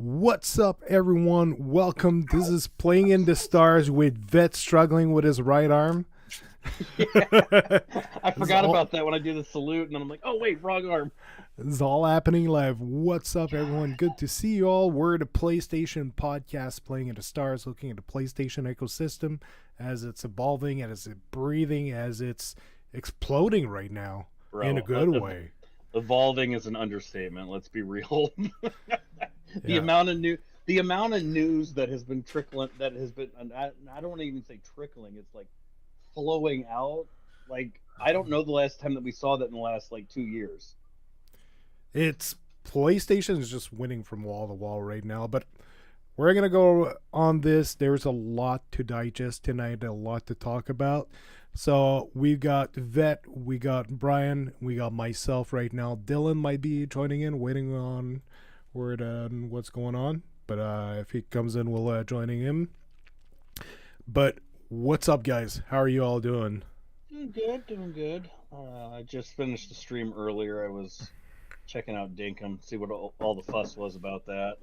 What's up, everyone? Welcome. This is Playing in the Stars with Vet struggling with his right arm. Yeah, I This is forgot all, about that when I do the salute, and then I'm like, oh wait, wrong arm. this is all happening live. What's up, everyone? Good to see you all. We're the PlayStation podcast, Playing in the Stars, looking at the PlayStation ecosystem as it's evolving, as it's breathing, as it's exploding right now in a Bro, good way. evolving is an understatement. Let's be real. the Yeah. amount of new, the amount of news that has been trickling, that has been, and I don't want to even say trickling. It's like flowing out. Like I don't know the last time that we saw that in the last like 2 years. It's PlayStation is just winning from wall to wall right now, but we're going to go on this. There's a lot to digest tonight, a lot to talk about. So we've got Vet, we got Brian, we got myself right now. Dylan might be joining in, waiting on word on what's going on. But if he comes in, we'll joining him. But what's up, guys? How are you all doing? Doing good, doing good. I just finished the stream earlier. I was checking out Dinkum, see what all the fuss was about that.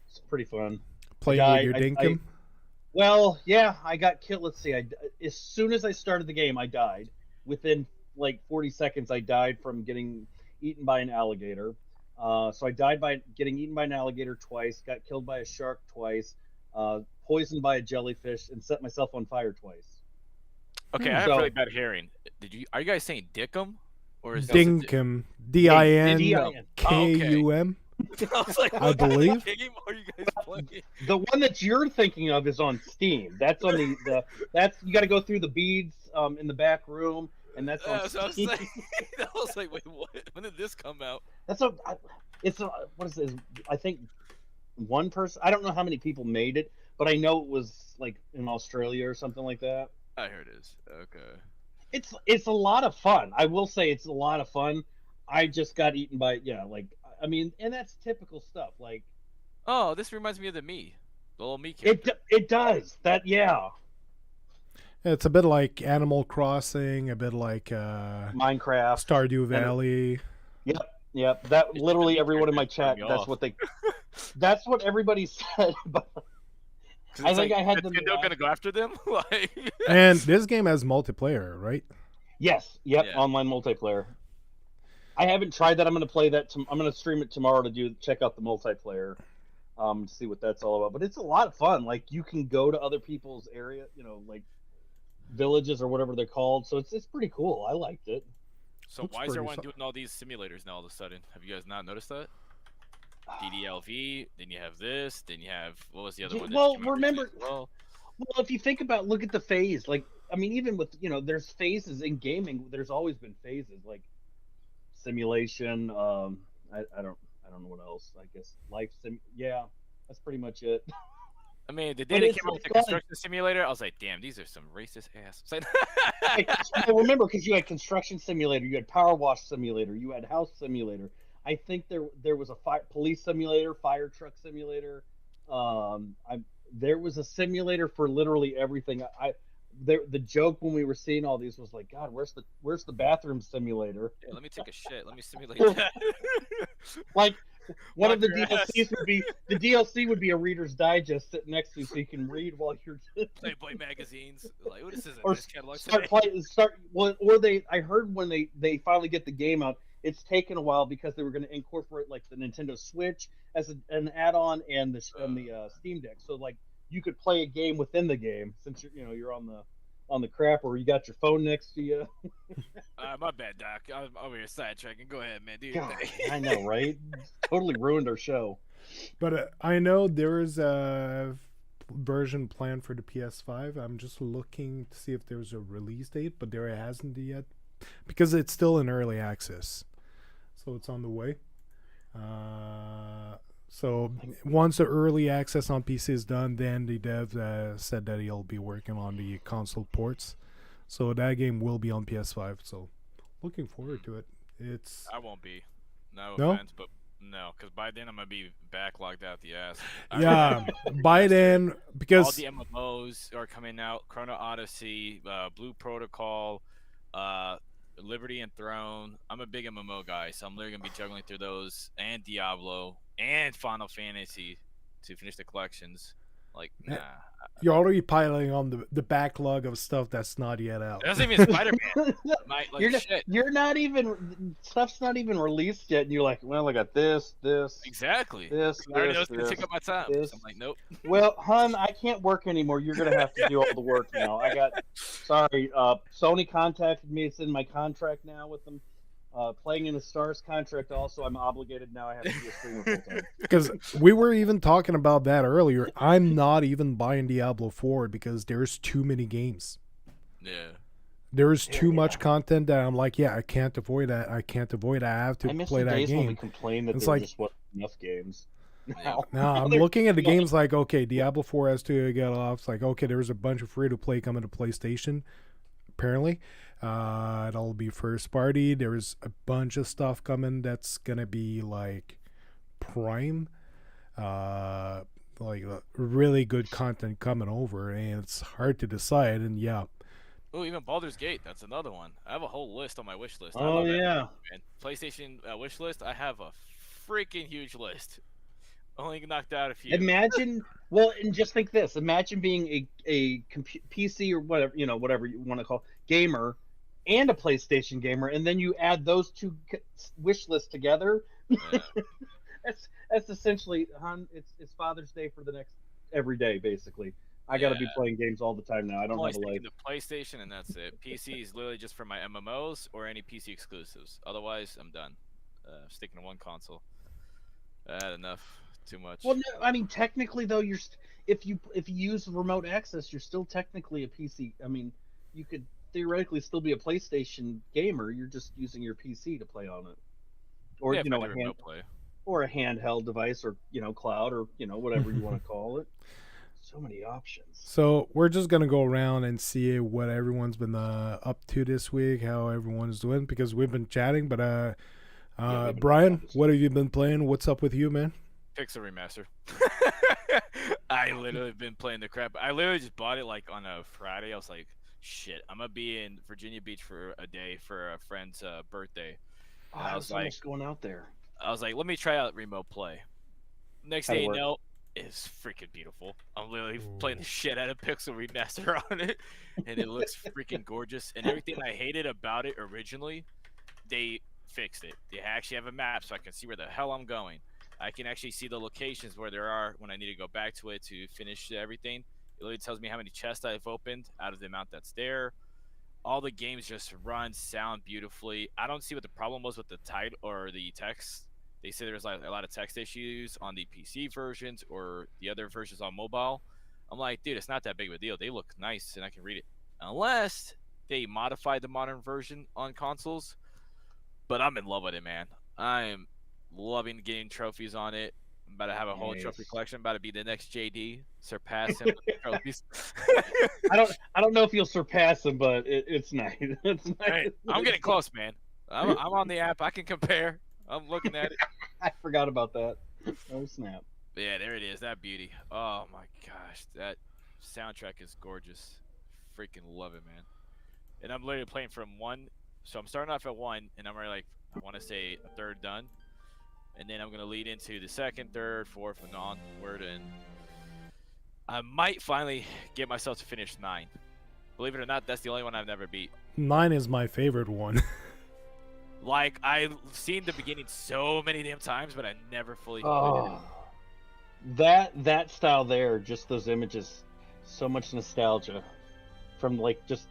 It's pretty fun. I Playing with died. your I dinkum? Well, yeah, I got killed. Let's see. As soon as I started the game, I died. Within like 40 seconds, I died from getting eaten by an alligator. So I died by getting eaten by an alligator twice, got killed by a shark twice, poisoned by a jellyfish, and set myself on fire twice. Okay, I have So, really bad hearing. Are you guys saying Dickum, or is this? Dinkum. Dickum. Oh, okay. Dinkum. I was like, I what kind believe. of game are you guys playing? the one that you're thinking of is on Steam. That's on the that's you got to go through the beads in the back room, and that's on So I was Steam. like, I was like, wait, what? When did this come out? That's a it's a what is this? I think one person. I don't know how many people made it, but I know it was like in Australia or something like that. I heard it is. Okay. It's a lot of fun. I will say it's a lot of fun. I just got eaten by like I mean, and that's typical stuff. Like Oh, this reminds me of the little me it character. it does that. Yeah, It's a bit like Animal Crossing, a bit like Minecraft. Stardew And Valley. yep, yep. That It's the literally me everyone in my character that chat. turned me That's off. what they. That's what everybody said. But 'Cause I it's think like, I had them. Nintendo gonna go after them? Like, And this game has multiplayer, right? Yes, yep, yeah. online multiplayer. I haven't tried that. I'm gonna play that. I'm gonna stream it tomorrow to check out the multiplayer, to see what that's all about. But it's a lot of fun. Like you can go to other people's area, like villages or whatever they're called. So it's pretty cool. I liked it. So Looks why is pretty everyone so- doing all these simulators now all of a sudden? Have you guys not noticed that? DDLV, then you have this, then you have what was the other one? That Well, came out remember, recently as well? well, if you think about, look at the phase. Like, I mean, even with there's phases in gaming. There's always been phases like simulation. I don't know what else. I guess life sim. Yeah, that's pretty much it. I mean, the day But they it's came out with the fun. construction simulator, I was like, damn, these are some racist ass. It's like, I remember because you had construction simulator, you had power wash simulator, you had house simulator. I think there was a police simulator, fire truck simulator. There was a simulator for literally everything. The joke when we were seeing all these was like, God, where's the bathroom simulator? yeah, let me take a shit. Let me simulate Well, that. Like one Wipe of the your ass. DLCs would be the DLC would be a Reader's Digest sitting next to you so you can read while you're Playboy magazines. Like, oh, this is a or this catalog start today. playing start well, or they I heard when they finally get the game out, it's taken a while because they were going to incorporate like the Nintendo Switch as an add-on and the Steam Deck, so like you could play a game within the game since you're on the crap or you got your phone next to you. My bad, Doc. I'm over here sidetracking. Go ahead, man. Do your God, thing. I know, right? Totally ruined our show. But I know there is a version planned for the PS5. I'm just looking to see if there's a release date, but there hasn't yet because it's still in early access. So it's on the way. So once the early access on PC is done, then the dev said that he'll be working on the console ports. So that game will be on PS5. So looking forward to it. It's I won't be. No No? offense, but no, because by then I'm gonna be backlogged out the ass. I yeah. already- By then, all because the MMOs are coming out. Chrono Odyssey, Blue Protocol, Liberty and Throne. I'm a big MMO guy, so I'm literally gonna be juggling through those and Diablo and Final Fantasy to finish the collections. Like, nah. You're already piling on the backlog of stuff that's not yet out. It doesn't even Spider-Man. Shit. You're not even stuff's not even released yet, and you're like, well, I got this, Exactly. this, I already know it's this, gonna take up my time. this. So I'm like, nope. Well, hun, I can't work anymore. You're gonna have to do all the work now. Sorry. Sony contacted me. It's in my contract now with them. Playing in the Stars contract. Also, I'm obligated now. I have to be a streamer full time. Because we were even talking about that earlier. I'm not even buying Diablo 4 because there's too many games. Yeah. There's too much content that I'm like, yeah, I can't avoid that. I can't avoid that. I have to play that days when we game. complain that It's there like, just wasn't enough games. Yeah. Now I'm looking at the games like, okay, Diablo 4 has to get off. It's like, okay, there's a bunch of free to play coming to PlayStation. Apparently, it'll be first party. There's a bunch of stuff coming that's gonna be like Prime, like really good content coming over, and it's hard to decide. And yeah, Oh, even Baldur's Gate. That's another one. I have a whole list on my wish list. Oh yeah, Man. PlayStation wish list. I have a freaking huge list. Only knocked out a few. Imagine, and just think this: imagine being a PC or whatever you want to call gamer, and a PlayStation gamer, and then you add those two wish lists together. Yeah. that's essentially, it's Father's Day for the next every day, basically. I got to be playing games all the time now. I don't have a life. The PlayStation, and that's it. PC is literally just for my MMOs or any PC exclusives. Otherwise, I'm done. Sticking to one console. Enough. Too much. Well, no, I mean, technically though, if you use remote access, you're still technically a PC. I mean, you could theoretically still be a PlayStation gamer. You're just using your PC to play on it, or or a handheld device, or cloud, or whatever you want to call it. So many options. So we're just gonna go around and see what everyone's been up to this week, how everyone's doing, because we've been chatting. But Brian, what have you been playing? What's up with you, man? Pixel Remaster. I literally been playing the crap. I literally just bought it like on a Friday. I was like, shit, I'm gonna be in Virginia Beach for a day for a friend's birthday. Oh, I was like, going out there. I was like, let me try out remote play. Next day, it's freaking beautiful. I'm literally playing the shit out of Pixel Remaster on it, and it looks freaking gorgeous. And everything I hated about it originally, they fixed it. They actually have a map, so I can see where the hell I'm going. I can actually see the locations where there are when I need to go back to it to finish everything. It literally tells me how many chests I've opened out of the amount that's there. All the games just run, sound beautifully. I don't see what the problem was with the title or the text. They say there's like a lot of text issues on the PC versions or the other versions on mobile. I'm like, dude, it's not that big of a deal. They look nice and I can read it. Unless they modified the modern version on consoles. But I'm in love with it, man. I'm loving getting trophies on it. I'm about to have a whole trophy collection. I'm about to be the next JD, surpass him with trophies. I don't know if you'll surpass him, but it's nice. It's nice. Hey, I'm getting close, man. I'm on the app. I can compare. I'm looking at it. I forgot about that. Oh snap! Yeah, there it is. That beauty. Oh my gosh, that soundtrack is gorgeous. Freaking love it, man. And I'm literally playing from 1. So I'm starting off at 1, and I'm already like, I want to say a third done. And then I'm going to lead into the 2nd, 3rd, 4th, and onward. And I might finally get myself to finish 9. Believe it or not, that's the only one I've never beat. 9 is my favorite one. Like, I've seen the beginning so many damn times, but I never fully completed it. That style there, just those images, so much nostalgia from like just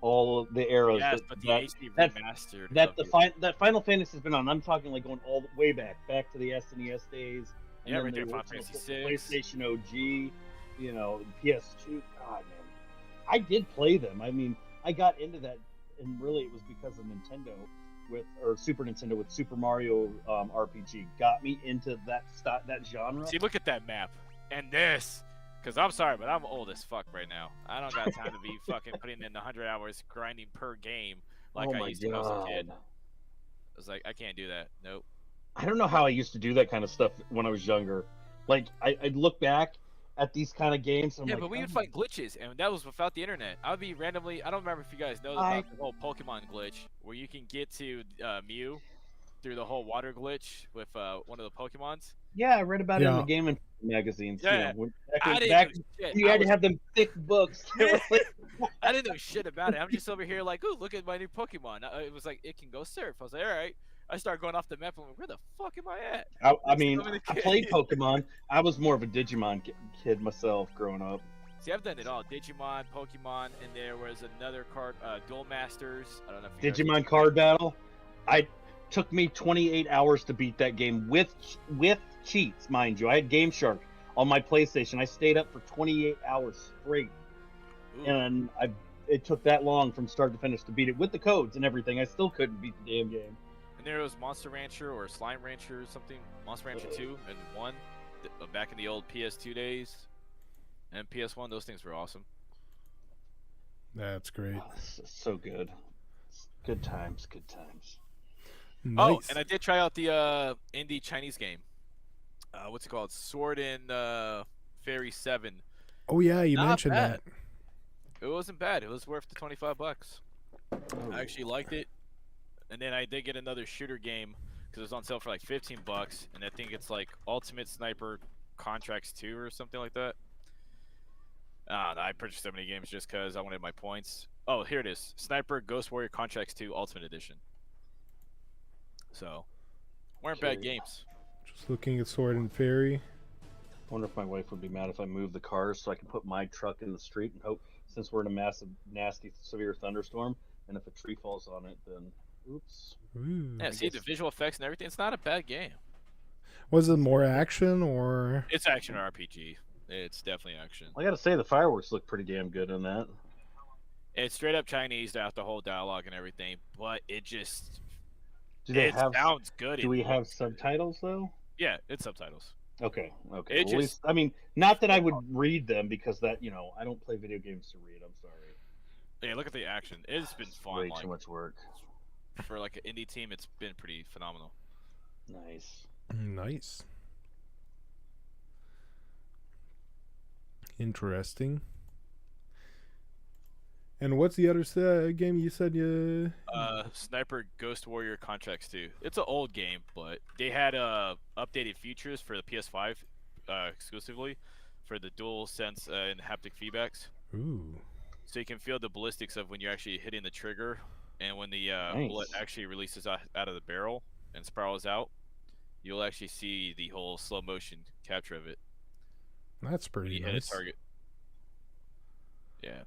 all the eras. Yes, but the HD remastered. That Final Fantasy has been on. I'm talking like going all the way back to the SNES days. Yeah, right there, Final Fantasy 6. PlayStation OG, PS2. God, man, I did play them. I mean, I got into that, and really it was because of Nintendo or Super Nintendo with Super Mario RPG got me into that genre. See, look at that map and this. Because I'm sorry, but I'm old as fuck right now. I don't got time to be fucking putting in 100 hours grinding per game like I used to when I was a kid. I was like, I can't do that. Nope. I don't know how I used to do that kind of stuff when I was younger. Like, I'd look back at these kind of games. I'm Yeah, like, but we would oh, find glitches, and that was without the internet. I would be randomly. I don't remember if you guys know about the whole Pokemon glitch, where you can get to Mew through the whole water glitch with one of the Pokemons. yeah, I read about it in the Yeah. Game and magazines. Yeah, Back, I didn't back know shit. when you had to have them thick books. That were like, I didn't know shit about it. I'm just over here like, ooh, look at my new Pokemon. It was like it can go surf. I was like, all right. I started going off the map. I'm like, where the fuck am I at? I mean, So many I kids. played Pokemon. I was more of a Digimon kid myself growing up. See, I've done it all: Digimon, Pokemon, and there was another card, Duel Masters. I don't know if you guys Digimon card battle. I took me 28 hours to beat that game with cheats, mind you. I had Game Shark on my PlayStation. I stayed up for 28 hours straight, Ooh. and it took that long from start to finish to beat it with the codes and everything. I still couldn't beat the damn game. And there was Monster Rancher or Slime Rancher or something. Monster Rancher 2 and 1 back in the old PS2 days. And PS1, those things were awesome. That's great. Oh, so good. Good times, good times. Nice. Oh, and I did try out the indie Chinese game. What's it called? Sword and Fairy 7. Oh yeah, you Not mentioned bad. that. It wasn't bad. It was worth the $25. Oh. I actually liked it. And then I did get another shooter game because it was on sale for like $15, and I think it's like Ultimate Sniper Contracts 2 or something like that. I purchased so many games just because I wanted my points. Oh, here it is: Sniper Ghost Warrior Contracts 2 Ultimate Edition. So, weren't bad games. Just looking at Sword and Fairy. I wonder if my wife would be mad if I moved the cars so I can put my truck in the street and hope, since we're in a massive, nasty, severe thunderstorm, and if a tree falls on it, then oops. Ooh. Yeah, see the visual effects and everything. It's not a bad game. Was it more action or? It's action RPG. It's definitely action. I gotta say, the fireworks look pretty damn good in that. It's straight up Chinese out the whole dialogue and everything, but it just sounds good. Do we have subtitles though? Yeah, it's subtitles. Okay. It Well, at just- least, I mean, not that I would read them because that, I don't play video games to read. I'm sorry. Yeah, look at the action. It's been fun. Way Like, too much work. for like an indie team, it's been pretty phenomenal. Nice. Nice. Interesting. And what's the other game you said you? Sniper Ghost Warrior Contracts 2. It's an old game, but they had updated features for the PS5 exclusively for the dual sense and haptic feedbacks. Ooh. So you can feel the ballistics of when you're actually hitting the trigger, and when the Nice. bullet actually releases out of the barrel and spirals out, you'll actually see the whole slow motion capture of it. That's When pretty you hit nice. a target. Yeah.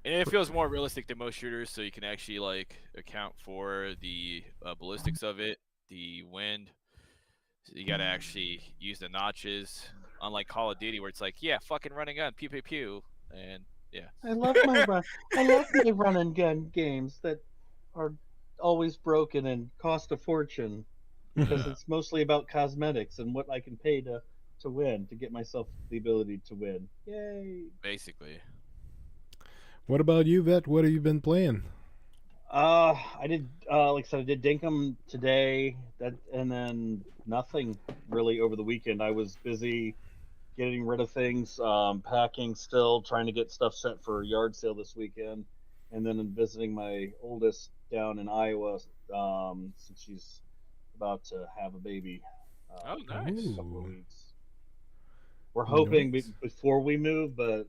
And it feels more realistic than most shooters, so you can actually like account for the ballistics of it, the wind. So you gotta actually use the notches, unlike Call of Duty, where it's like, yeah, fucking run and gun, pew pew pew, and yeah. I love my run and gun games that are always broken and cost a fortune because Yeah. it's mostly about cosmetics and what I can pay to win, to get myself the ability to win. Yay! Basically. What about you, Vet? What have you been playing? I did like I said, I did Dinkum today, and then nothing really over the weekend. I was busy getting rid of things, packing still, trying to get stuff set for a yard sale this weekend, and then visiting my oldest down in Iowa, since she's about to have a baby. Oh, in nice. a couple of Ooh. weeks. We're hoping Nice. before we move, but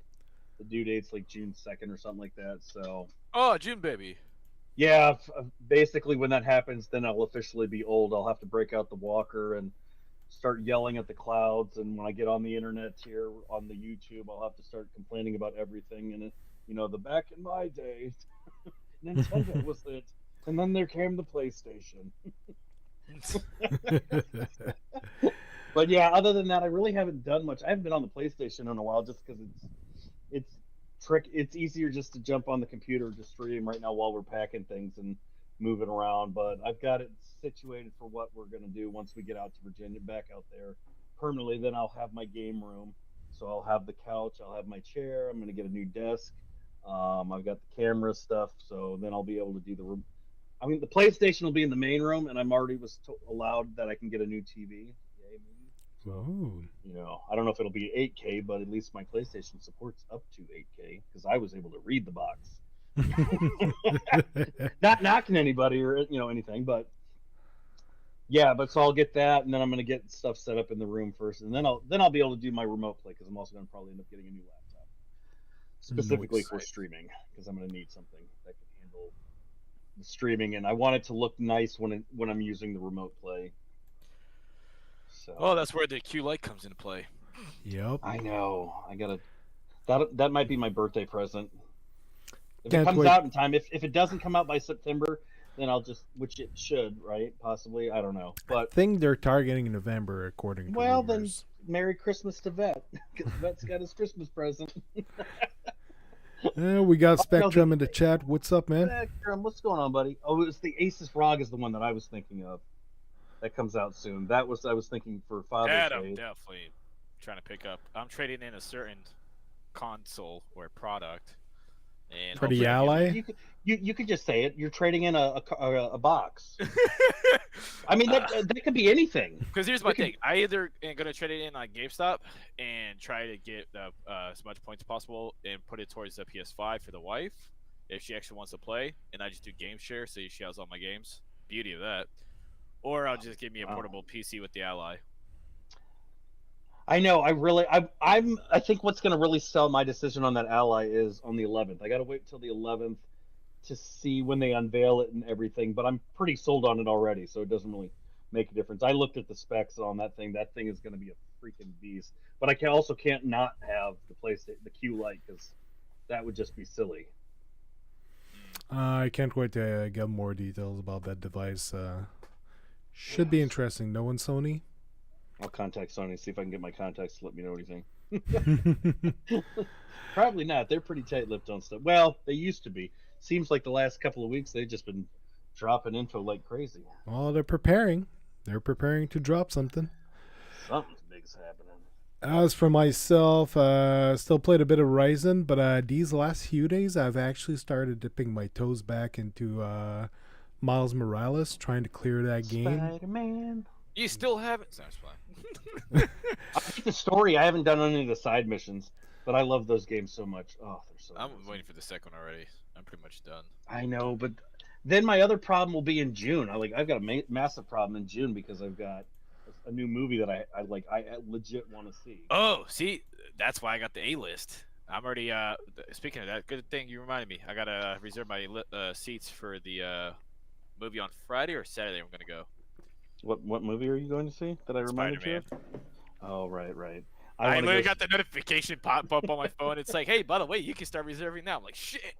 the due date's like June 2nd or something like that. So Oh, June baby. yeah, basically when that happens, then I'll officially be old. I'll have to break out the walker and start yelling at the clouds. And when I get on the internet here on the YouTube, I'll have to start complaining about everything. And the back in my day, Nintendo was it, and then there came the PlayStation. But yeah, other than that, I really haven't done much. I haven't been on the PlayStation in a while, just because it's easier just to jump on the computer to stream right now while we're packing things and moving around. But I've got it situated for what we're gonna do once we get out to Virginia, back out there permanently. Then I'll have my game room, so I'll have the couch, I'll have my chair. I'm gonna get a new desk. I've got the camera stuff, so then I'll be able to do the room. I mean, the PlayStation will be in the main room, and I'm already allowed that I can get a new TV. Yay me. Ooh. You know, I don't know if it'll be 8K, but at least my PlayStation supports up to 8K because I was able to read the box. Not knocking anybody or anything, but yeah. But so I'll get that, and then I'm gonna get stuff set up in the room first, and then I'll be able to do my remote play because I'm also gonna probably end up getting a new laptop specifically Nice. for streaming because I'm gonna need something that can handle the streaming, and I want it to look nice when I'm using the remote play. Well, So that's where the Q Lite comes into play. Yep. I know I gotta that might be my birthday present if it Can't comes wait. out in time. If it doesn't come out by September, then I'll just, which it should, right? Possibly, I don't know, I but think they're targeting November, according to well then, rumors. Merry Christmas to Vet because Vet's got his Christmas present. We got Oh no, Spectrum in the chat. What's up, man? Spectrum, what's going on, buddy? Oh, it was the Aces Rog is the one that I was thinking of. That comes out soon. That was I was thinking for Father's That I'm Day. definitely trying to pick up. I'm trading in a certain console or product, and For the hopefully I get Ally? You could just say it. You're trading in a box. one. I mean that could be anything. Because here's my thing: I either am gonna trade it in on GameStop and try to get as much points as possible and put it towards the PS5 for the wife if she actually wants to play, and I just do game share so she has all my games. Beauty of that. Or I'll just give me a portable PC with the Ally. I know. I think what's going to really sell my decision on that Ally is on the 11th. I got to wait till the 11th to see when they unveil it and everything. But I'm pretty sold on it already, so it doesn't really make a difference. I looked at the specs on that thing. That thing is going to be a freaking beast. But I also can't not have the PlayStation, the Q Lite, because that would just be silly. I can't wait to get more details about that device. Should be interesting. No one Sony? I'll contact Sony, see if I can get my contacts to let me know anything. Probably not. They're pretty tight-lipped on stuff. Well, they used to be. Seems like the last couple of weeks they've just been dropping info like crazy. Well, they're preparing. They're preparing to drop something. Something big's happening. As for myself, still played a bit of Ryzen, but these last few days I've actually started dipping my toes back into Miles Morales, trying to clear that game. Spider-Man. You still haven't? Sounds fine. I think the story. I haven't done any of the side missions, but I love those games so much. Oh, they're so. I'm amazing. waiting for the second one already. I'm pretty much done. I know, but then my other problem will be in June. I've got a massive problem in June because I've got a new movie that I legit want to see. Oh, see, that's why I got the A list. I'm already. Speaking of that, good thing you reminded me. I gotta reserve my seats for the movie on Friday or Saturday. I'm gonna go. What movie are you going to see that I reminded you Spider-Man. of? Oh, right. I wanna literally go got the notification pop up on my phone. It's like, hey, by the way, you can start reserving now. I'm like, shit.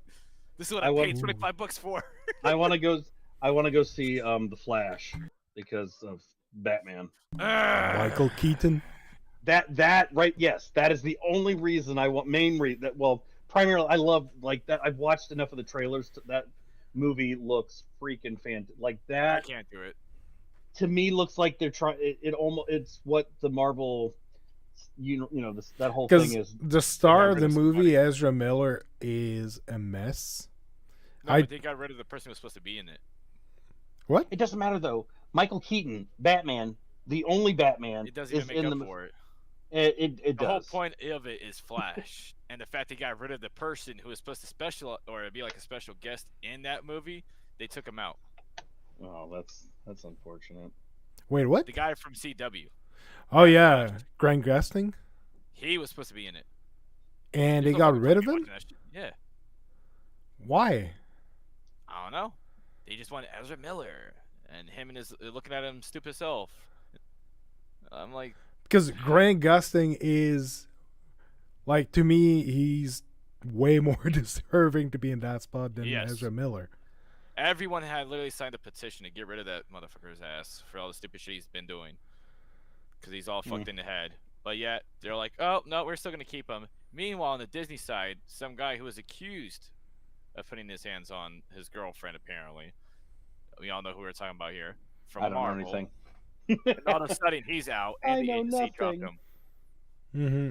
This is what I paid $25 for. I want to go. I want to go see The Flash because of Batman. Michael Keaton. That right? Yes, that is the only reason I want. Main reason that primarily I love like that. I've watched enough of the trailers. That movie looks freaking fantastic. Like that. I can't do it. To me, looks like they're trying. It's what the Marvel. That whole thing is. The star of the movie, Ezra Miller, is a mess. No, but they got rid of the person who was supposed to be in it. What? It doesn't matter though. Michael Keaton, Batman, the only Batman. It doesn't even make up for it. It The does. whole point of it is Flash, and the fact they got rid of the person who was supposed to be like a special guest in that movie, they took him out. Oh, that's unfortunate. Wait, what? The guy from CW. Oh yeah, Grant Gustin. He was supposed to be in it. And they got rid of him? Yeah. Why? I don't know. They just wanted Ezra Miller and him and his looking at him stupid self. I'm like, because Grant Gustin is, like, to me, he's way more deserving to be in that spot than Ezra Miller. Everyone had literally signed a petition to get rid of that motherfucker's ass for all the stupid shit he's been doing. Because he's all fucked in the head. But yet, they're like, oh, no, we're still going to keep him. Meanwhile, on the Disney side, some guy who was accused of putting his hands on his girlfriend, apparently. We all know who we're talking about here. From I don't Marvel. know anything. And all of a sudden, he's out, and the agency dropped him. Mm-hmm.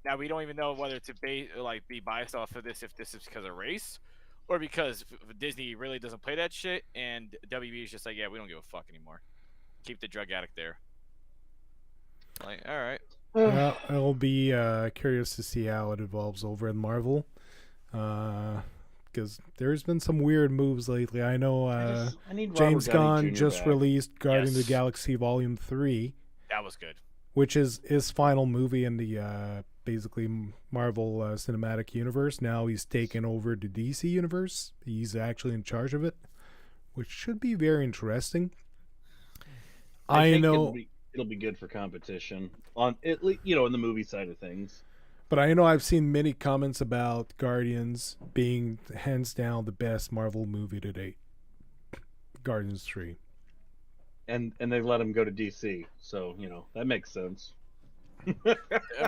Now, we don't even know whether to be biased off of this, if this is because of race, or because Disney really doesn't play that shit, and WB is just like, yeah, we don't give a fuck anymore. Keep the drug addict there. Like, all right. I'll be curious to see how it evolves over in Marvel. Because there's been some weird moves lately. I know I need Robert James Downey Gunn Jr. just back. released Guardians of the Yes. Galaxy Volume 3, That was good. which is his final movie in the basically Marvel Cinematic Universe. Now he's taken over the DC Universe. He's actually in charge of it, which should be very interesting. I think know, it'll be good for competition on at least, in the movie side of things. but I know I've seen many comments about Guardians being hands down the best Marvel movie to date. Guardians 3. And they let him go to DC, so that makes sense. That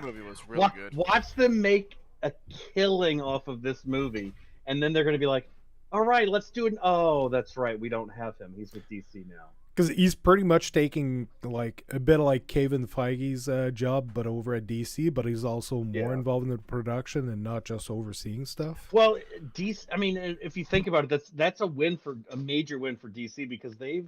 movie was really good. Watch them make a killing off of this movie, and then they're going to be like, "All right, let's do it." Oh, that's right, we don't have him. He's with DC now. Because he's pretty much taking like a bit of like Kevin Feige's job, but over at DC. But he's also more involved in the production and not just overseeing stuff. Well, DC. I mean, if you think about it, that's a major win for DC, because they've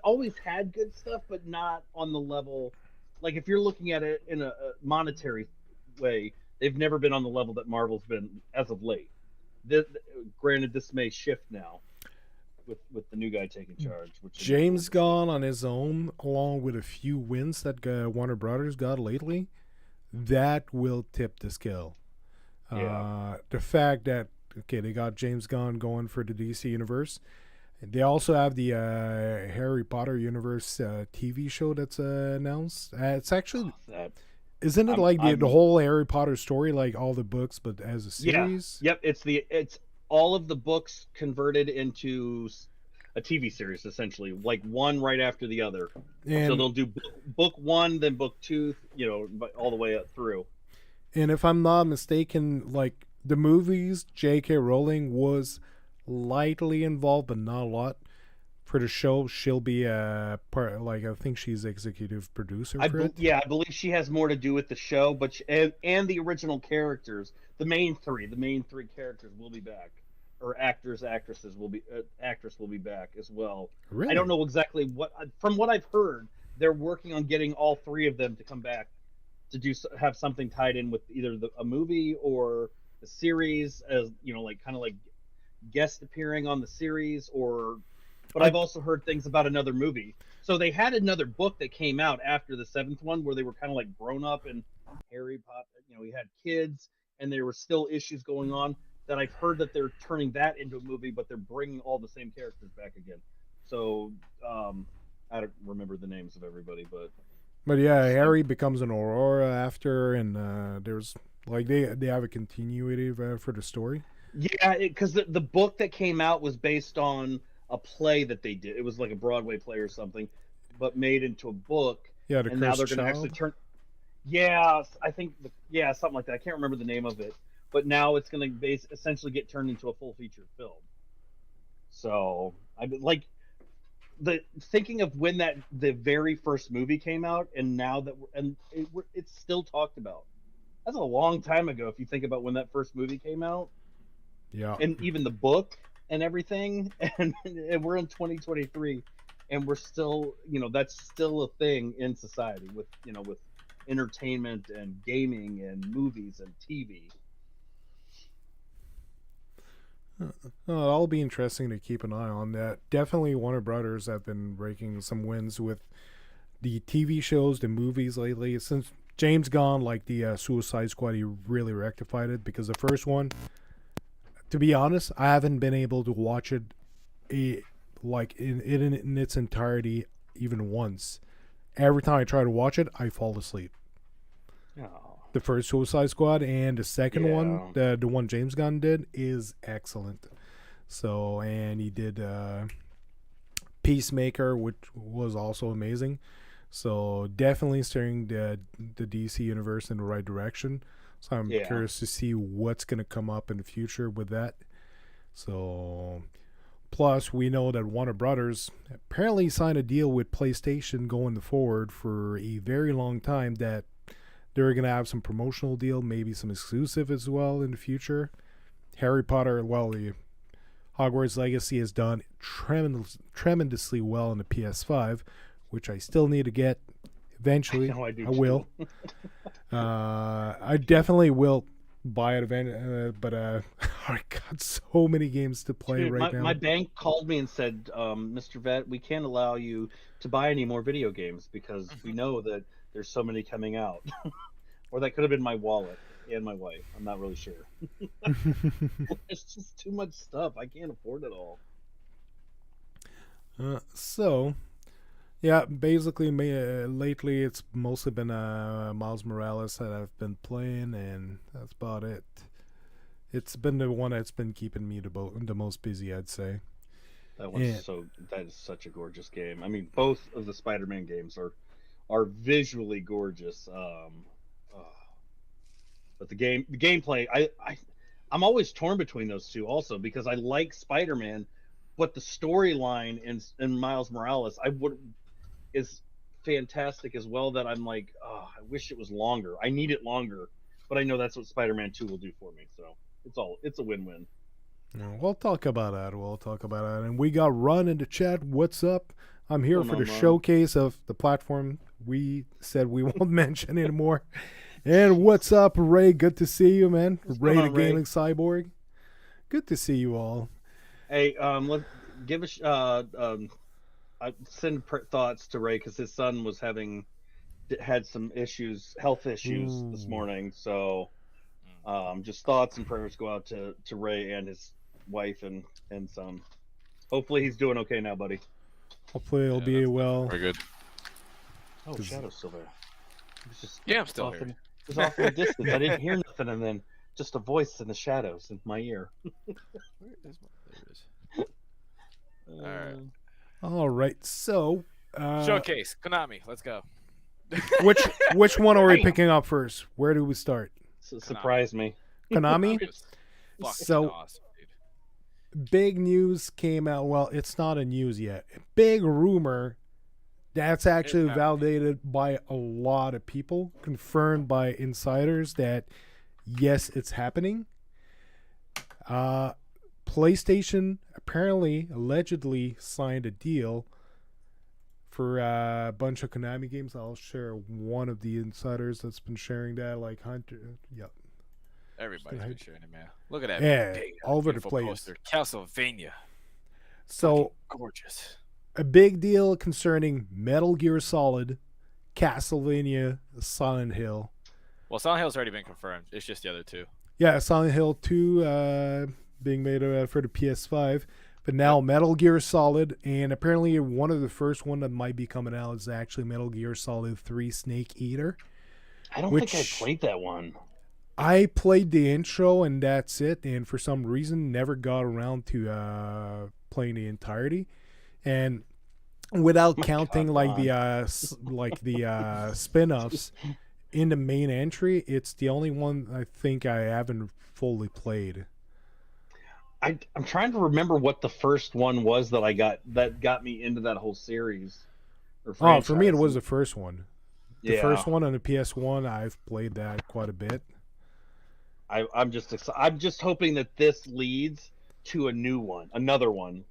always had good stuff, but not on the level. Like, if you're looking at it in a monetary way, they've never been on the level that Marvel's been as of late. Granted, this may shift now with the new guy taking charge. James Gunn on his own, along with a few wins that Warner Brothers got lately, that will tip the scale. The fact that they got James Gunn going for the DC universe. They also have the Harry Potter universe TV show that's announced. It's actually, isn't it like the whole Harry Potter story, like all the books, but as a series? Yeah. Yep. It's all of the books converted into a TV series, essentially, like one right after the other. So they'll do book 1, then book 2, all the way up through. And if I'm not mistaken, like the movies, J.K. Rowling was lightly involved, but not a lot. For the show, she'll be a part. Like, I think she's executive producer for it. Yeah, I believe she has more to do with the show, but and the original characters, the main three characters will be back, or actresses will be actress will be back as well. Really? I don't know exactly from what I've heard, they're working on getting all 3 of them to come back to have something tied in with either a movie or the series, as kind of like guest appearing on the series, but I've also heard things about another movie. So they had another book that came out after the 7th one, where they were kind of like grown up, and Harry Potter, he had kids, and there were still issues going on, that I've heard that they're turning that into a movie, but they're bringing all the same characters back again. So I don't remember the names of everybody, but yeah, Harry becomes an Aurora after, and there's like they have a continuity for the story. Yeah, because the book that came out was based on a play that they did. It was like a Broadway play or something, but made into a book. Yeah, the and now they're Cursed going to Child. actually turn. Yeah, I think something like that. I can't remember the name of it, but now it's going to essentially get turned into a full feature film. So I like thinking of when the very first movie came out, and now that it's still talked about. That's a long time ago if you think about when that first movie came out. Yeah. And even the book and everything, and we're in 2023, and we're still, that's still a thing in society with entertainment and gaming and movies and TV. That'll be interesting to keep an eye on. That definitely Warner Brothers have been breaking some wins with the TV shows, the movies lately. Since James Gunn, like the Suicide Squad, he really rectified it, because the first one, to be honest, I haven't been able to watch it in its entirety even once. Every time I try to watch it, I fall asleep. Oh. The first Suicide Squad and the second one, the one James Gunn did, is excellent. So, and he did Peacemaker, which was also amazing. So definitely steering the DC universe in the right direction. So I'm curious to see what's going to come up in the future with that. So, plus we know that Warner Brothers apparently signed a deal with PlayStation going forward for a very long time, that they're going to have some promotional deal, maybe some exclusive as well in the future. Harry Potter, the Hogwarts Legacy has done tremendously well on the PS5, which I still need to get. Eventually, know I do I will. I definitely will buy it eventually, but I got so many games to play Dude, right my now. bank called me and said, Mr. Vet, we can't allow you to buy any more video games because we know that there's so many coming out. Or that could have been my wallet and my wife. I'm not really sure. It's just too much stuff. I can't afford it all. So, yeah, basically, lately it's mostly been Miles Morales that I've been playing, and that's about it. It's been the one that's been keeping me the most busy, I'd say. And That is such a gorgeous game. I mean, both of the Spider-Man games are visually gorgeous. Uh, but the gameplay, I'm always torn between those two also because I like Spider-Man, but the storyline in Miles Morales is fantastic as well. That I'm like, oh, I wish it was longer. I need it longer, but I know that's what Spider-Man 2 will do for me. So it's a win-win. we'll talk about that. We'll talk about that. And we got Run in the chat. What's up? I'm here Going for the on, Ron? showcase of the platform we said we won't mention anymore. And what's up, Ray? Good to see you, man. Ray going the on, Ray? Gaming Cyborg. Good to see you all. Hey, let give us I send thoughts to Ray because his son was had some health issues this Ooh. morning. So, just thoughts and prayers go out to Ray and his wife and son. Hopefully, he's doing okay now, buddy. Hopefully it'll be well. Very good. Oh, Shadow's still there. He was just Yeah, I'm still off here. he was off in the distance. I didn't hear nothing, and then just a voice in the shadows in my ear. Where is my? There it is. All right. All right. So, Showcase Konami. Let's go. which one are we Bam. picking up first? Where do we start? Surprise me. Konami. Konami was fucking So- awesome, dude. Big news came out. Well, it's not a news yet. Big rumor that's actually It's happening. validated by a lot of people, confirmed by insiders that yes, it's happening. PlayStation apparently, allegedly signed a deal for a bunch of Konami games. I'll share one of the insiders that's been sharing that, like Hunter. Yep. Everybody's ahead. been sharing it, man. Look at that. Yeah, big, all over the beautiful place. poster. Castlevania. So Gorgeous. a big deal concerning Metal Gear Solid, Castlevania, Silent Hill. Well, Silent Hill's already been confirmed. It's just the other two. Yeah, Silent Hill 2 being made for the PS5. But now Metal Gear Solid, and apparently one of the first one that might be coming out is actually Metal Gear Solid 3 Snake Eater. I don't think I played that one. I played the intro and that's it, and for some reason never got around to playing the entirety. And without counting God, the spin-offs in the main entry, it's the only one I think I haven't fully played. I'm trying to remember what the first one was that got me into that whole series. Or Oh, for me it franchise. was the first one. The Yeah. first one on the PS1, I've played that quite a bit. I'm just hoping that this leads to another one.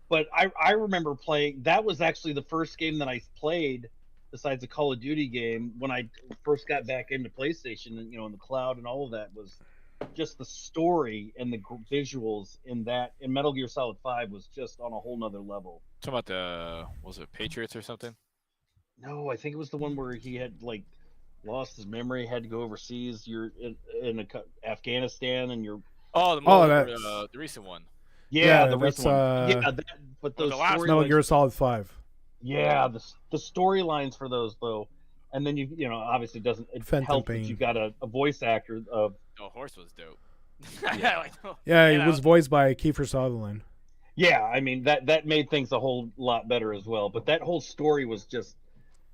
But I remember playing. That was actually the first game that I played, besides a Call of Duty game, when I first got back into PlayStation. And in the cloud and all of that was just the story and the visuals in Metal Gear Solid 5 was just on a whole nother level. Talking about was it Patriots or something? No, I think it was the one where he had lost his memory, had to go overseas. You're in Afghanistan, and you're The recent one. Yeah, the that's, recent one. But those the last Metal storylines, Gear Solid 5. the storylines for those though, and then obviously it doesn't Phantom help Pain. that you've got a voice actor of The horse was dope. Yeah. Yeah, And it was voiced by Kiefer Sutherland. I mean that made things a whole lot better as well. But that whole story was just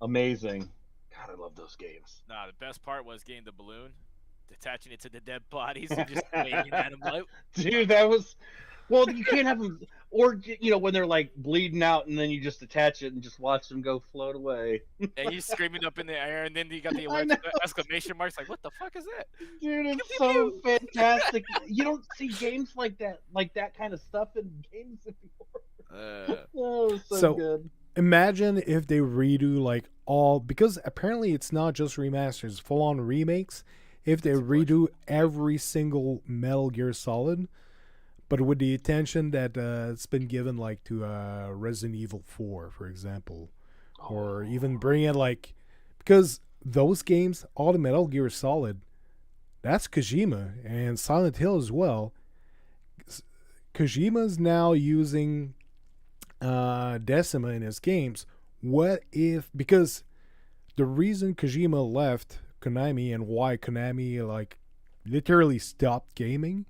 amazing. God, I love those games. Nah, the best part was getting the balloon, detaching it to the dead bodies, and just waving at them like. Dude, that was. Well, you can't have them, or when they're bleeding out, and then you just attach it and just watch them go float away. And you screaming up in the air, and then you got the I know. exclamation marks, like, what the fuck is that? Dude, it's so fantastic. You don't see games like that kind of stuff in games anymore. Oh, it was so good. imagine if they redo like all, because apparently it's not just remasters, full on remakes. If they It's a collection. redo every single Metal Gear Solid, but with the attention that it's been given like to Resident Evil 4, for example, or even Oh. bring in like, because those games, all the Metal Gear Solid, that's Kojima and Silent Hill as well. Kojima's now using Decima in his games. What if, because the reason Kojima left Konami and why Konami like literally stopped gaming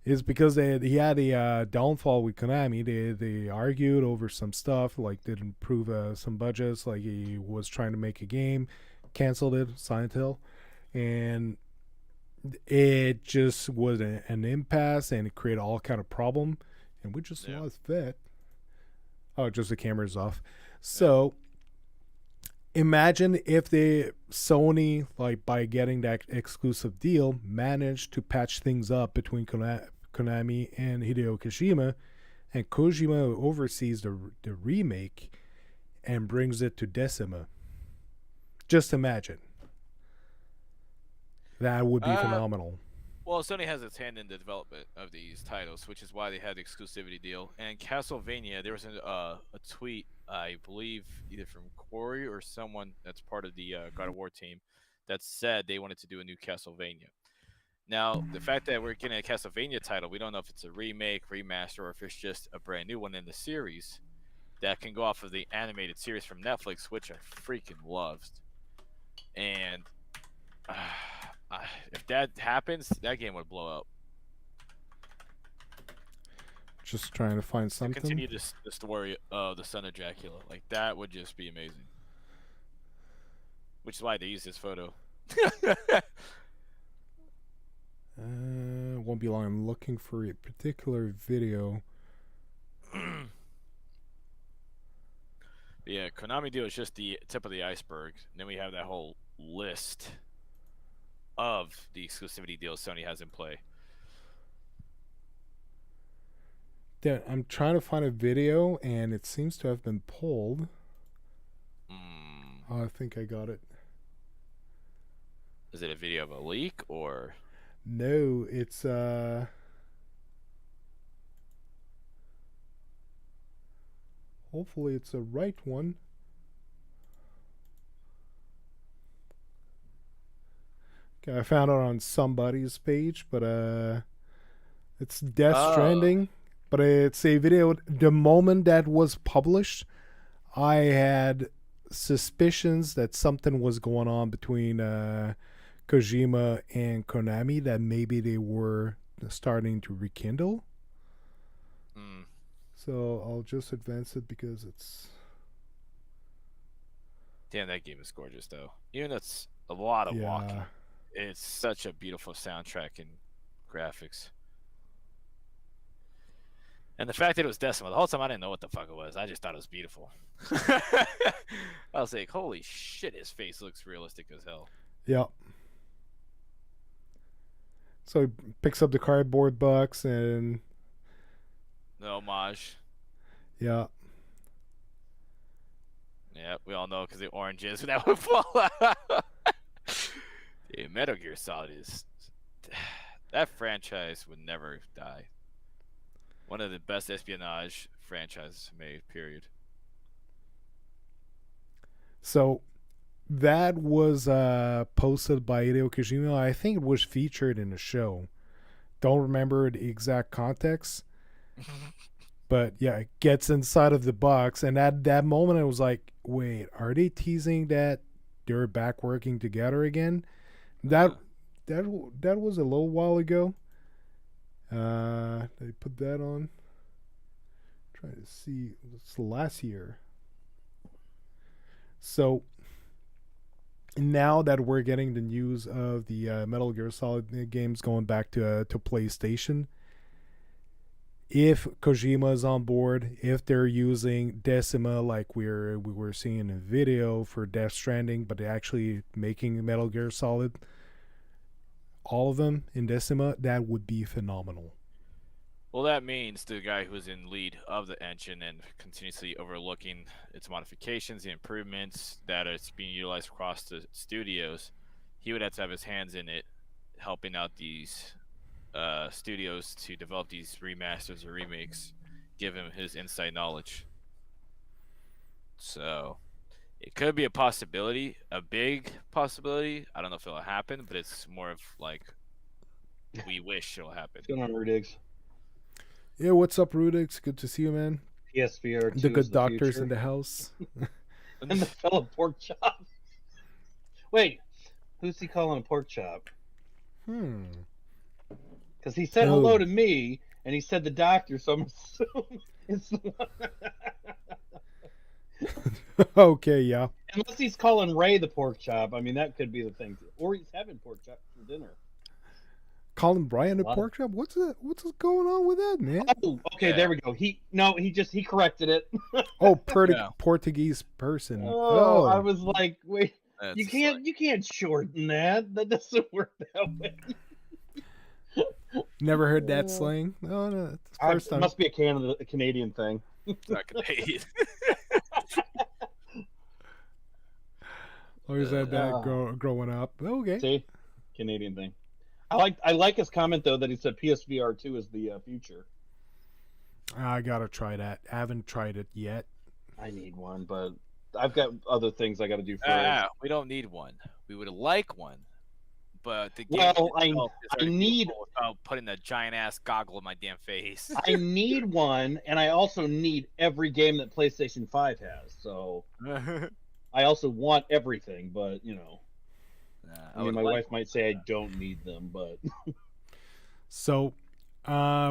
is because he had a downfall with Konami. They argued over some stuff, like didn't approve some budgets. Like he was trying to make a game, canceled it, Silent Hill, and it just was an impasse and it created all kind of problem. And we just Yeah. lost that. Oh, just the camera's off. Yeah. So imagine if they Sony, like by getting that exclusive deal, managed to patch things up between Konami and Hideo Kojima, and Kojima oversees the remake and brings it to Decima. Just imagine. That would be Uh, phenomenal. well, Sony has its hand in the development of these titles, which is why they had the exclusivity deal. And Castlevania, there was a tweet, I believe, either from Corey or someone that's part of the God of War team, that said they wanted to do a new Castlevania. Now, the fact that we're getting a Castlevania title, we don't know if it's a remake, remaster, or if it's just a brand new one in the series that can go off of the animated series from Netflix, which I freaking loved. And if that happens, that game would blow up. Just trying to find To something. continue the story of the son of Dracula, like that would just be amazing. Which is why they use this photo. Won't be long. I'm looking for a particular video. Yeah, Konami deal is just the tip of the iceberg. And then we have that whole list of the exclusivity deals Sony has in play. Yeah, I'm trying to find a video, and it seems to have been pulled. Mm. Oh, I think I got it. Is it a video of a leak or? No, it's hopefully it's the right one. Okay, I found it on somebody's page, but it's Death Oh, Stranding. But it's a video. The moment that was published, I had suspicions that something was going on between Kojima and Konami, that maybe they were starting to rekindle. mm. So I'll just advance it because it's. Damn, that game is gorgeous though. Even though it's a lot of walking, Yeah. it's such a beautiful soundtrack and graphics. And the fact that it was Decima, the whole time I didn't know what the fuck it was. I just thought it was beautiful. I was like, holy shit, his face looks realistic as hell. Yeah. So he picks up the cardboard box and. The homage. Yeah. Yeah, we all know because the oranges that would fall out. Dude, Metal Gear Solid is. That franchise would never die. One of the best espionage franchises made, period. So that was posted by Hideo Kojima. I think it was featured in a show. Don't remember the exact context, but yeah, it gets inside of the box, and at that moment, I was like, "Wait, are they teasing that they're back working together again?" That Uh, that was a little while ago. They put that on. Trying to see. It's last year. So now that we're getting the news of the Metal Gear Solid games going back to PlayStation, if Kojima is on board, if they're using Decima like we were seeing in a video for Death Stranding, but they're actually making Metal Gear Solid, 'em, in Decima, that would be phenomenal. 'Cause, like, Decima, like we were seeing in the video for Death Stranding, but they actually making Metal Gear Solid, all of them in Decima, that would be phenomenal. 'Cause, like, Decima, like we were seeing in the video for Death Stranding, but they actually making Metal Gear Solid, all of them in Decima, that would be phenomenal. Well, that means the guy who's in lead of the engine and continuously overlooking its modifications, the improvements that it's being utilized across the studios, he would have to have his hands in it, helping out these studios to develop these remasters or remakes, give him his inside knowledge. So it could be a possibility, a big possibility. I don't know if it'll happen, but it's more of like we wish it'll happen. What's going on, Rudigs? Yeah, what's up, Rudix? Good to see you, man. PSVR 2 The is good the doctors future. in the house. And the fellow pork chop. Wait, who's he calling a pork chop? Because he said hello to me, and he said the doctor, so I'm assuming it's the one. Okay, yeah. Unless he's calling Ray the pork chop. I mean, that could be the thing. Or he's having pork chop for dinner. Calling Brian a pork chop? What's going on with that, man? Oh, okay, there we go. He corrected it. Oh, Portuguese person. Oh, I was like, wait, That's you can't shorten that. That doesn't work that way. Never heard that slang. Oh, no, it's the first time. It must be a Canadian thing. It's not Canadian. Always had that growing up. Okay. See, Canadian thing. I like his comment though that he said PSVR 2 is the future. I gotta try that. I haven't tried it yet. I need one, but I've got other things I got to do first. We don't need one. We would like one, but the game. Well, I need without putting a giant ass goggle in my damn face. I need one, and I also need every game that PlayStation 5 has. So I also want everything, but you know. I mean, my wife might say I don't need them, but so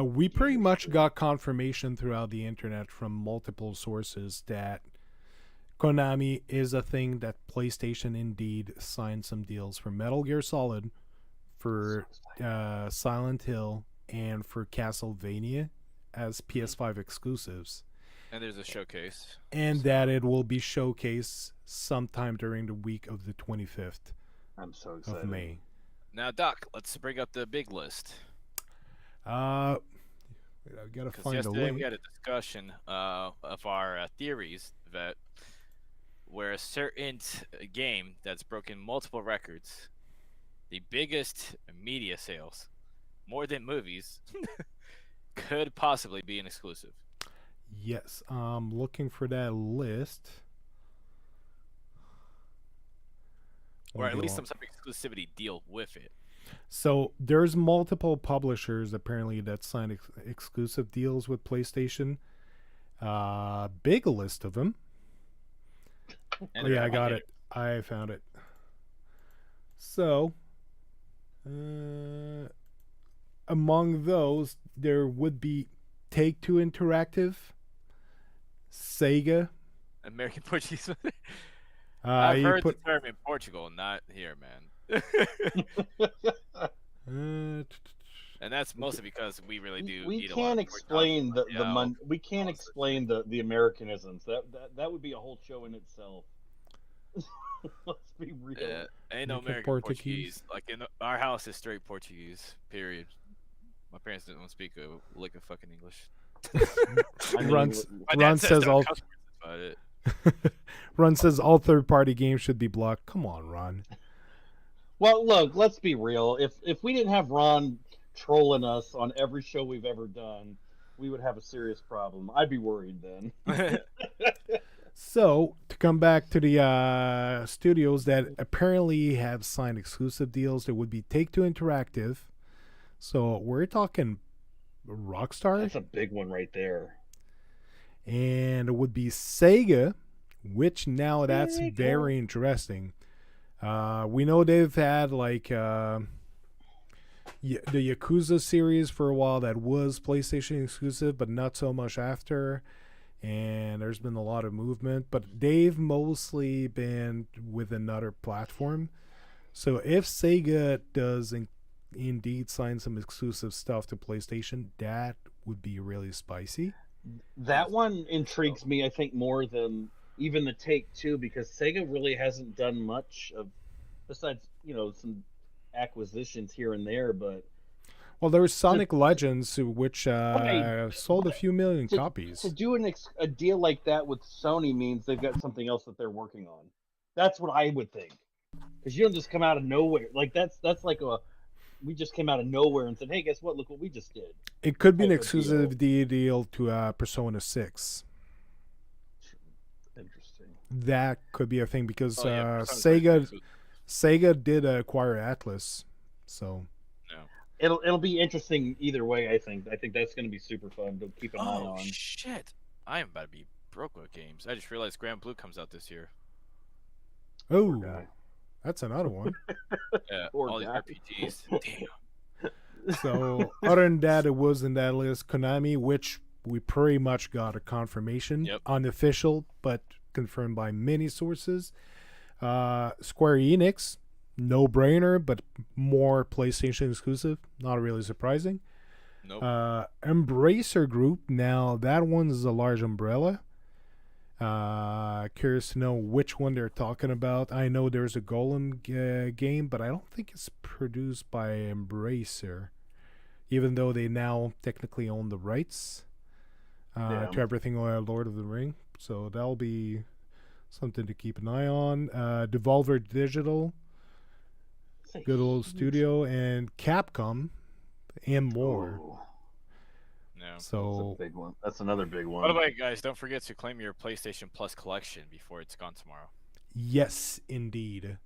we pretty much got confirmation throughout the internet from multiple sources that Konami is a thing, that PlayStation indeed signed some deals for Metal Gear Solid, for Silent Hill, and for Castlevania as PS5 exclusives. And there's a showcase. And that it will be showcased sometime during the week of the 25th. I'm so excited. Of May. Now, Doc, let's bring up the big list. I gotta find a yesterday link. we had a discussion of our theories that where a certain game that's broken multiple records, the biggest media sales, more than movies, could possibly be an exclusive. Yes, I'm looking for that list. Or at least some type of exclusivity deal with it. So there's multiple publishers apparently that signed exclusive deals with PlayStation. Big list of them. Oh, yeah, I got it. I found it. So, among those, there would be Take-Two Interactive, Sega. American Portuguese. I've heard the term in Portugal, not here, man. And that's mostly because we really do. We can't explain we can't explain the Americanisms. That would be a whole show in itself. Let's be real. Ain't no American Portuguese. Like in our house is straight Portuguese. Period. My parents didn't speak a lick of fucking English. Ron says all. Ron says all third-party games should be blocked. Come on, Ron. Well, look, let's be real. If we didn't have Ron trolling us on every show we've ever done, we would have a serious problem. I'd be worried then. So, to come back to the studios that apparently have signed exclusive deals, there would be Take-Two Interactive. So, we're talking Rockstar. That's a big one right there. And it would be Sega, which now that's very interesting. We know they've had like the Yakuza series for a while that was PlayStation exclusive, but not so much after. And there's been a lot of movement, but they've mostly been with another platform. So if Sega does indeed sign some exclusive stuff to PlayStation, that would be really spicy. That one intrigues me, I think, more than even the Take-Two, because Sega really hasn't done much of, besides, some acquisitions here and there, but Well, there was Sonic Legends, which Right, sold a but few million to copies. do a deal like that with Sony means they've got something else that they're working on. That's what I would think. Because you don't just come out of nowhere. Like that's like a we just came out of nowhere and said, "Hey, guess what? Look what we just did." It could be an Type of deal. exclusivity deal to Persona 6. Interesting. That could be a thing because Oh yeah, Persona's pretty exclusive. Sega did acquire Atlas, so No. It'll be interesting either way. I think that's going to be super fun to keep an eye Oh on. shit! I am about to be broke with games. I just realized Grand Blue comes out this year. oh, guy. that's another one. Yeah, Poor all these guy. RPGs. Damn. So other than that, it was in that list Konami, which we pretty much got a confirmation, Yep. unofficial but confirmed by many sources. Square Enix, no brainer, but more PlayStation exclusive. Not really surprising. Nope. Embracer Group. Now that one's a large umbrella. Curious to know which one they're talking about. I know there's a Golem game, but I don't think it's produced by Embracer, even though they now technically own the rights to everything Lord of the Ring. So that'll be something to keep an eye on. Devolver Digital, good old studio, and Capcom, and more. Oh, No. that's So a big one. That's another big one. By the way, guys, don't forget to claim your PlayStation Plus collection before it's gone tomorrow. yes, indeed.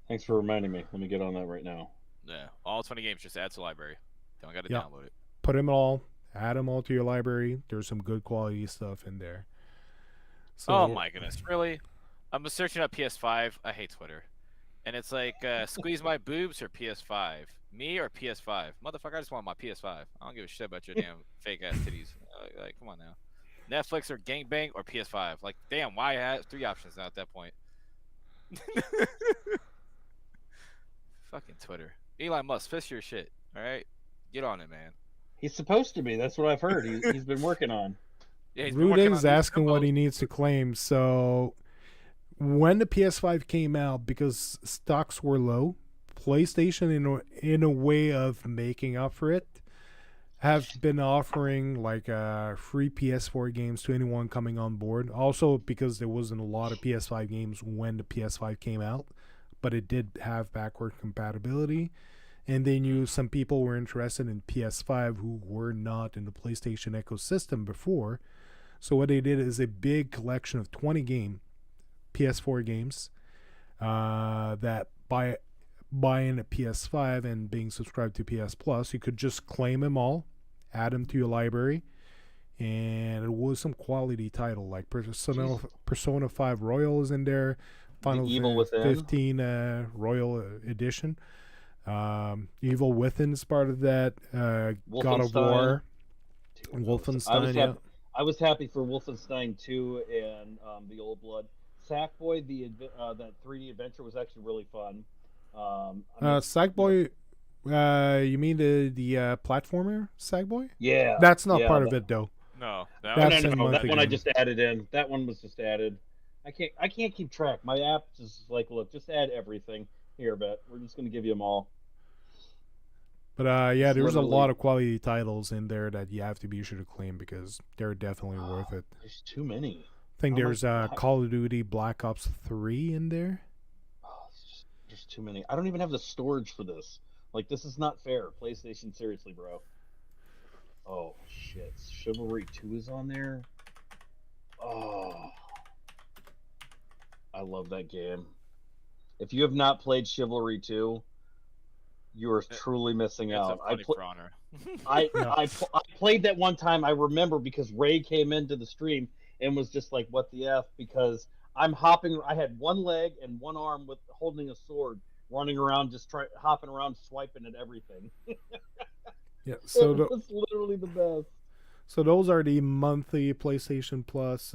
Thanks for reminding me. Let me get on that right now. Yeah, all 20 games. Just add to library. Don't gotta Yep. download it. Put them all, add them all to your library. There's some good quality stuff in there. So, Oh my goodness, really? I'm searching up PS5. I hate Twitter, and it's like squeeze my boobs or PS5, me or PS5. Motherfucker, I just want my PS5. I don't give a shit about your damn fake ass titties. Like, come on now. Netflix or gangbang or PS5. Like, damn, why have 3 options now at that point? Fucking Twitter. Elon Musk, fix your shit. All right, get on it, man. He's supposed to be. That's what I've heard. He's been working on. Yeah, he's been working Ruding's on these asking what he combos. needs to claim. So, when the PS5 came out, because stocks were low, PlayStation, in a way of making up for it, have been offering like free PS4 games to anyone coming on board. Also, because there wasn't a lot of PS5 games when the PS5 came out, but it did have backward compatibility. And they knew some people were interested in PS5 who were not in the PlayStation ecosystem before. So what they did is a big collection of 20 PS4 games that by buying a PS5 and being subscribed to PS Plus, you could just claim them all, add them to your library, and it was some quality title like Persona 5 Royal is in there, Final Evil Within. 15 Royal Edition. Evil Within is part of that. God of War, Wolfenstein. I was happy for Wolfenstein 2 and the Old Blood. Sackboy, that 3D adventure was actually really fun. Sackboy, you mean the platformer Sackboy? Yeah, That's not yeah, part of it though. No, That's a no. month That one I ago. just added in. That one was just added. I can't keep track. My app just like, look, just add everything here, but we're just gonna give you them all. But yeah, there's a Literally- lot of quality titles in there that you have to be sure to claim because they're definitely worth it. There's too many. I think How there's much- Call of Duty Black Ops 3 in there. Oh, there's too many. I don't even have the storage for this. Like, this is not fair. PlayStation, seriously, bro. Oh shit, Chivalry 2 is on there. Oh, I love that game. If you have not played Chivalry 2, you are truly missing it's out. a funny for honor. I played that one time. I remember because Ray came into the stream and was just like, "What the f?" Because I'm hopping. I had one leg and one arm with holding a sword, running around, just hopping around, swiping at everything. Yeah, So it was literally the best. so those are the monthly PlayStation Plus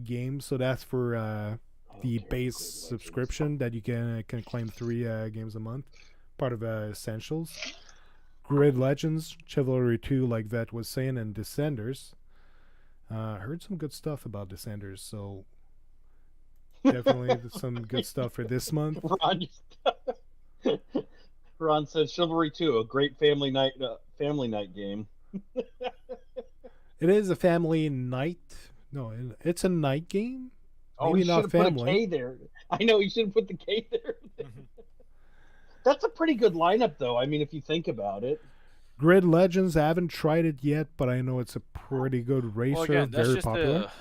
games. So that's for the base subscription that you can claim 3 games a month, part of Essentials. Grid Legends, Chivalry 2, like Vet was saying, and Descenders. Heard some good stuff about Descenders, so definitely some good stuff for this month. Ron said Chivalry 2, a great family night game. It is a family night. No, it's a night game. Oh, Maybe he should not have put a family. K there. I know he should have put the K there. That's a pretty good lineup, though. I mean, if you think about it. Grid Legends, I haven't tried it yet, but I know it's a pretty good racer, Well, again, that's very just popular. the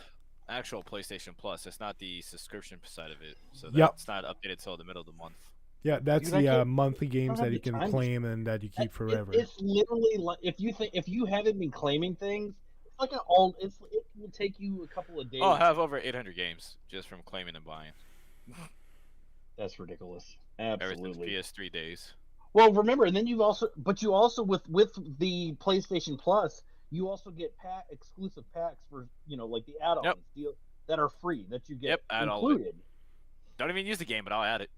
actual PlayStation Plus. It's not the subscription side of it. So Yep. that's not updated till the middle of the month. Yeah, that's Dude, the monthly games have that you the can time to- claim and that you keep forever. It's literally like if you haven't been claiming things, it's like it will take you a couple of days. Oh, I have over 800 games just from claiming and buying. That's ridiculous. Ever Absolutely. since PS3 days. Well, remember, and then you also with the PlayStation Plus, you also get exclusive packs for like the add-ons that are free that you get add all of it. included. Don't even use the game, but I'll add it.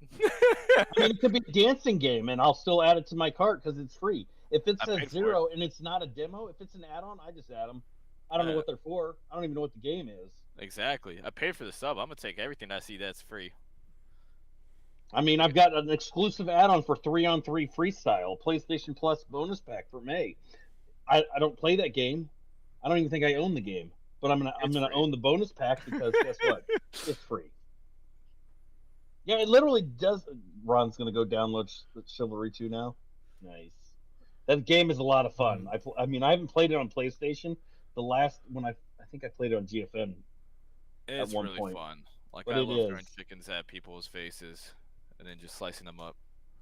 I mean, it could be a dancing game, and I'll still add it to my cart because it's free. If it says 0 and it's not a demo, if it's an add-on, I just add them. I don't know what they're for. I don't even know what the game is. Exactly. I paid for the sub. I'm gonna take everything I see that's free. I mean, I've got an exclusive add-on for 3-on-3 Freestyle, PlayStation Plus bonus pack for May. I don't play that game. I don't even think I own the game, but I'm gonna own the bonus pack because guess what? It's free. Yeah, it literally does. Ron's gonna go download Chivalry 2 now. Nice. That game is a lot of fun. I mean, I haven't played it on PlayStation. The last one I think I played it on GFN. It's at one really point. Fun. Like But I it love throwing is. chickens at people's faces and then just slicing them up.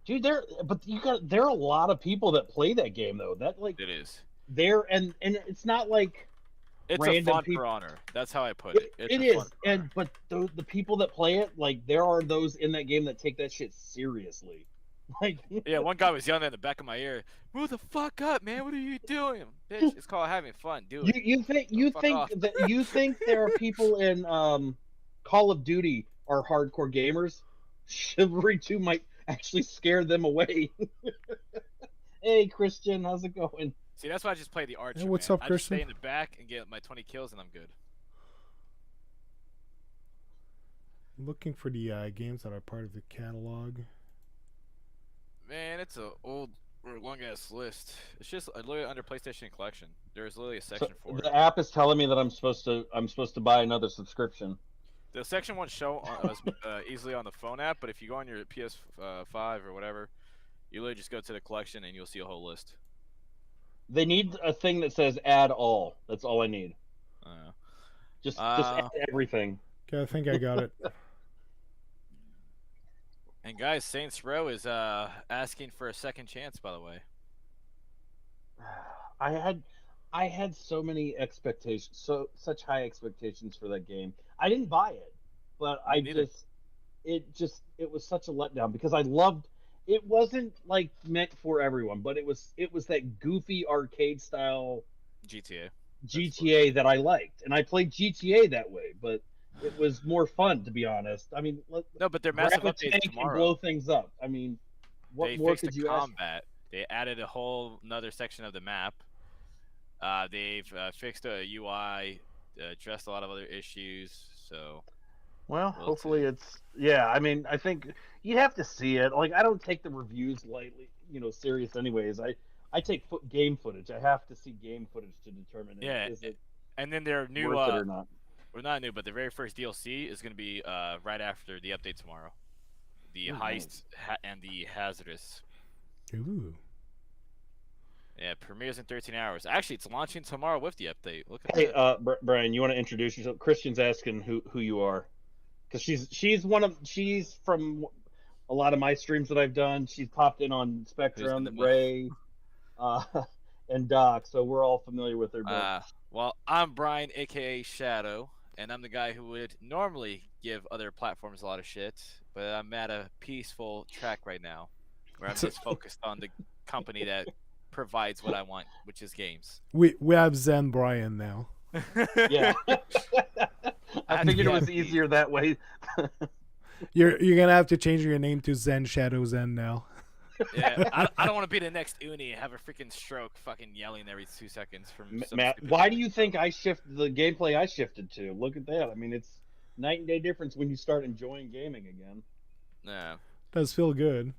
Dude, there are a lot of people that play that game though. That like It is. and it's not like It's random a fun people. for honor. That's how I put it. It is, but the people that play it, like there are those in that game that take that shit seriously. Like yeah, one guy was yelling in the back of my ear, "Move the fuck up, man! What are you doing, bitch? It's called having fun. Do it." you think there are people in Call of Duty are hardcore gamers? Chivalry 2 might actually scare them away. Hey, Christian, how's it going? See, that's why I just play the archer. Hey, what's man. up, I just Christian? stay in the back and get my 20 kills, and I'm good. Looking for the games that are part of the catalog. Man, it's a old or long ass list. It's just literally under PlayStation Collection. There's literally a section for it. The app is telling me that I'm supposed to buy another subscription. The section won't show easily on the phone app, but if you go on your PS5 or whatever, you literally just go to the collection and you'll see a whole list. They need a thing that says add all. That's all I need. Just add everything. Okay, I think I got it. And guys, Saints Row is asking for a second chance, by the way. I had so many expectations, such high expectations for that game. I didn't buy it, but it was such a letdown because I loved. It wasn't like meant for everyone, but it was that goofy arcade style GTA that I liked, and I played GTA that way, but it was more fun, to be honest. I mean, no, but they're massive updates tomorrow. And blow things up. I mean, what more could you ask? Combat. They added a whole another section of the map. They've fixed a UI, addressed a lot of other issues. So, well, hopefully it's I mean, I think you have to see it. Like, I don't take the reviews lightly, serious. Anyways, I take game footage. I have to see game footage to determine is it and then their new worth it or not. Well, not new, but the very first DLC is going to be right after the update tomorrow. The heist and the hazardous. Ooh. Yeah, it premieres in 13 hours. Actually, it's launching tomorrow with the update. Look at that. Hey, Brian, you want to introduce yourself? Christian's asking who you are, because she's from a lot of my streams that I've done. She's popped in on Spectrum, Ray, and Doc, so we're all familiar with her. Well, I'm Brian, aka Shadow, and I'm the guy who would normally give other platforms a lot of shit, but I'm at a peaceful track right now, where I'm just focused on the company that provides what I want, which is games. We have Zen Brian now. Yeah. I figured it was easier that way. You're gonna have to change your name to Zen Shadow Zen now. Yeah, I don't want to be the next Uni and have a freaking stroke, fucking yelling every 2 seconds from. Matt, why do you think I shifted the gameplay I shifted to? Look at that. I mean, it's night and day difference when you start enjoying gaming again. Yeah, does feel good.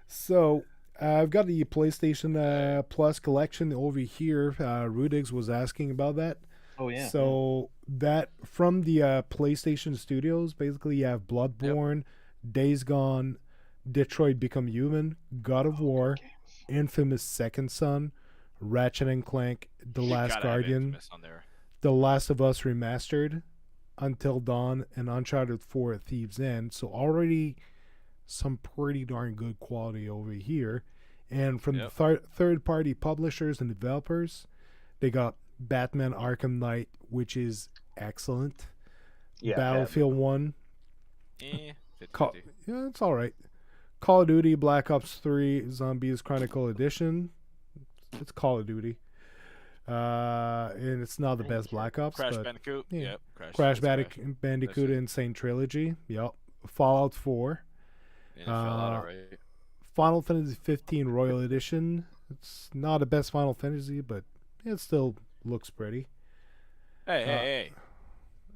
So, I've got the PlayStation Plus collection over here. Rudigs was asking about that. Oh yeah. So that from the PlayStation Studios, basically you have Bloodborne, Days Gone, Detroit Become Human, God of War, Infamous Second Son, Ratchet and Clank, The You Last gotta have Guardian, Infamous on there. The Last of Us Remastered, Until Dawn, and Uncharted 4 Thieves End. So already some pretty darn good quality over here. And from Yep. the third-party publishers and developers, they got Batman Arkham Knight, which is excellent. Yeah, Battlefield 1. 50-50. Yeah, it's all right. Call of Duty Black Ops 3 Zombies Chronicle Edition. It's Call of Duty. And it's not the best Black Ops, Crash but Bandicoot. yeah. Yep. Crash That's Bandicoot That's Insane Trilogy. Yep. Fallout 4. Yeah, it fell out alright. Final Fantasy 15 Royal Edition. It's not the best Final Fantasy, but it still looks pretty. Hey.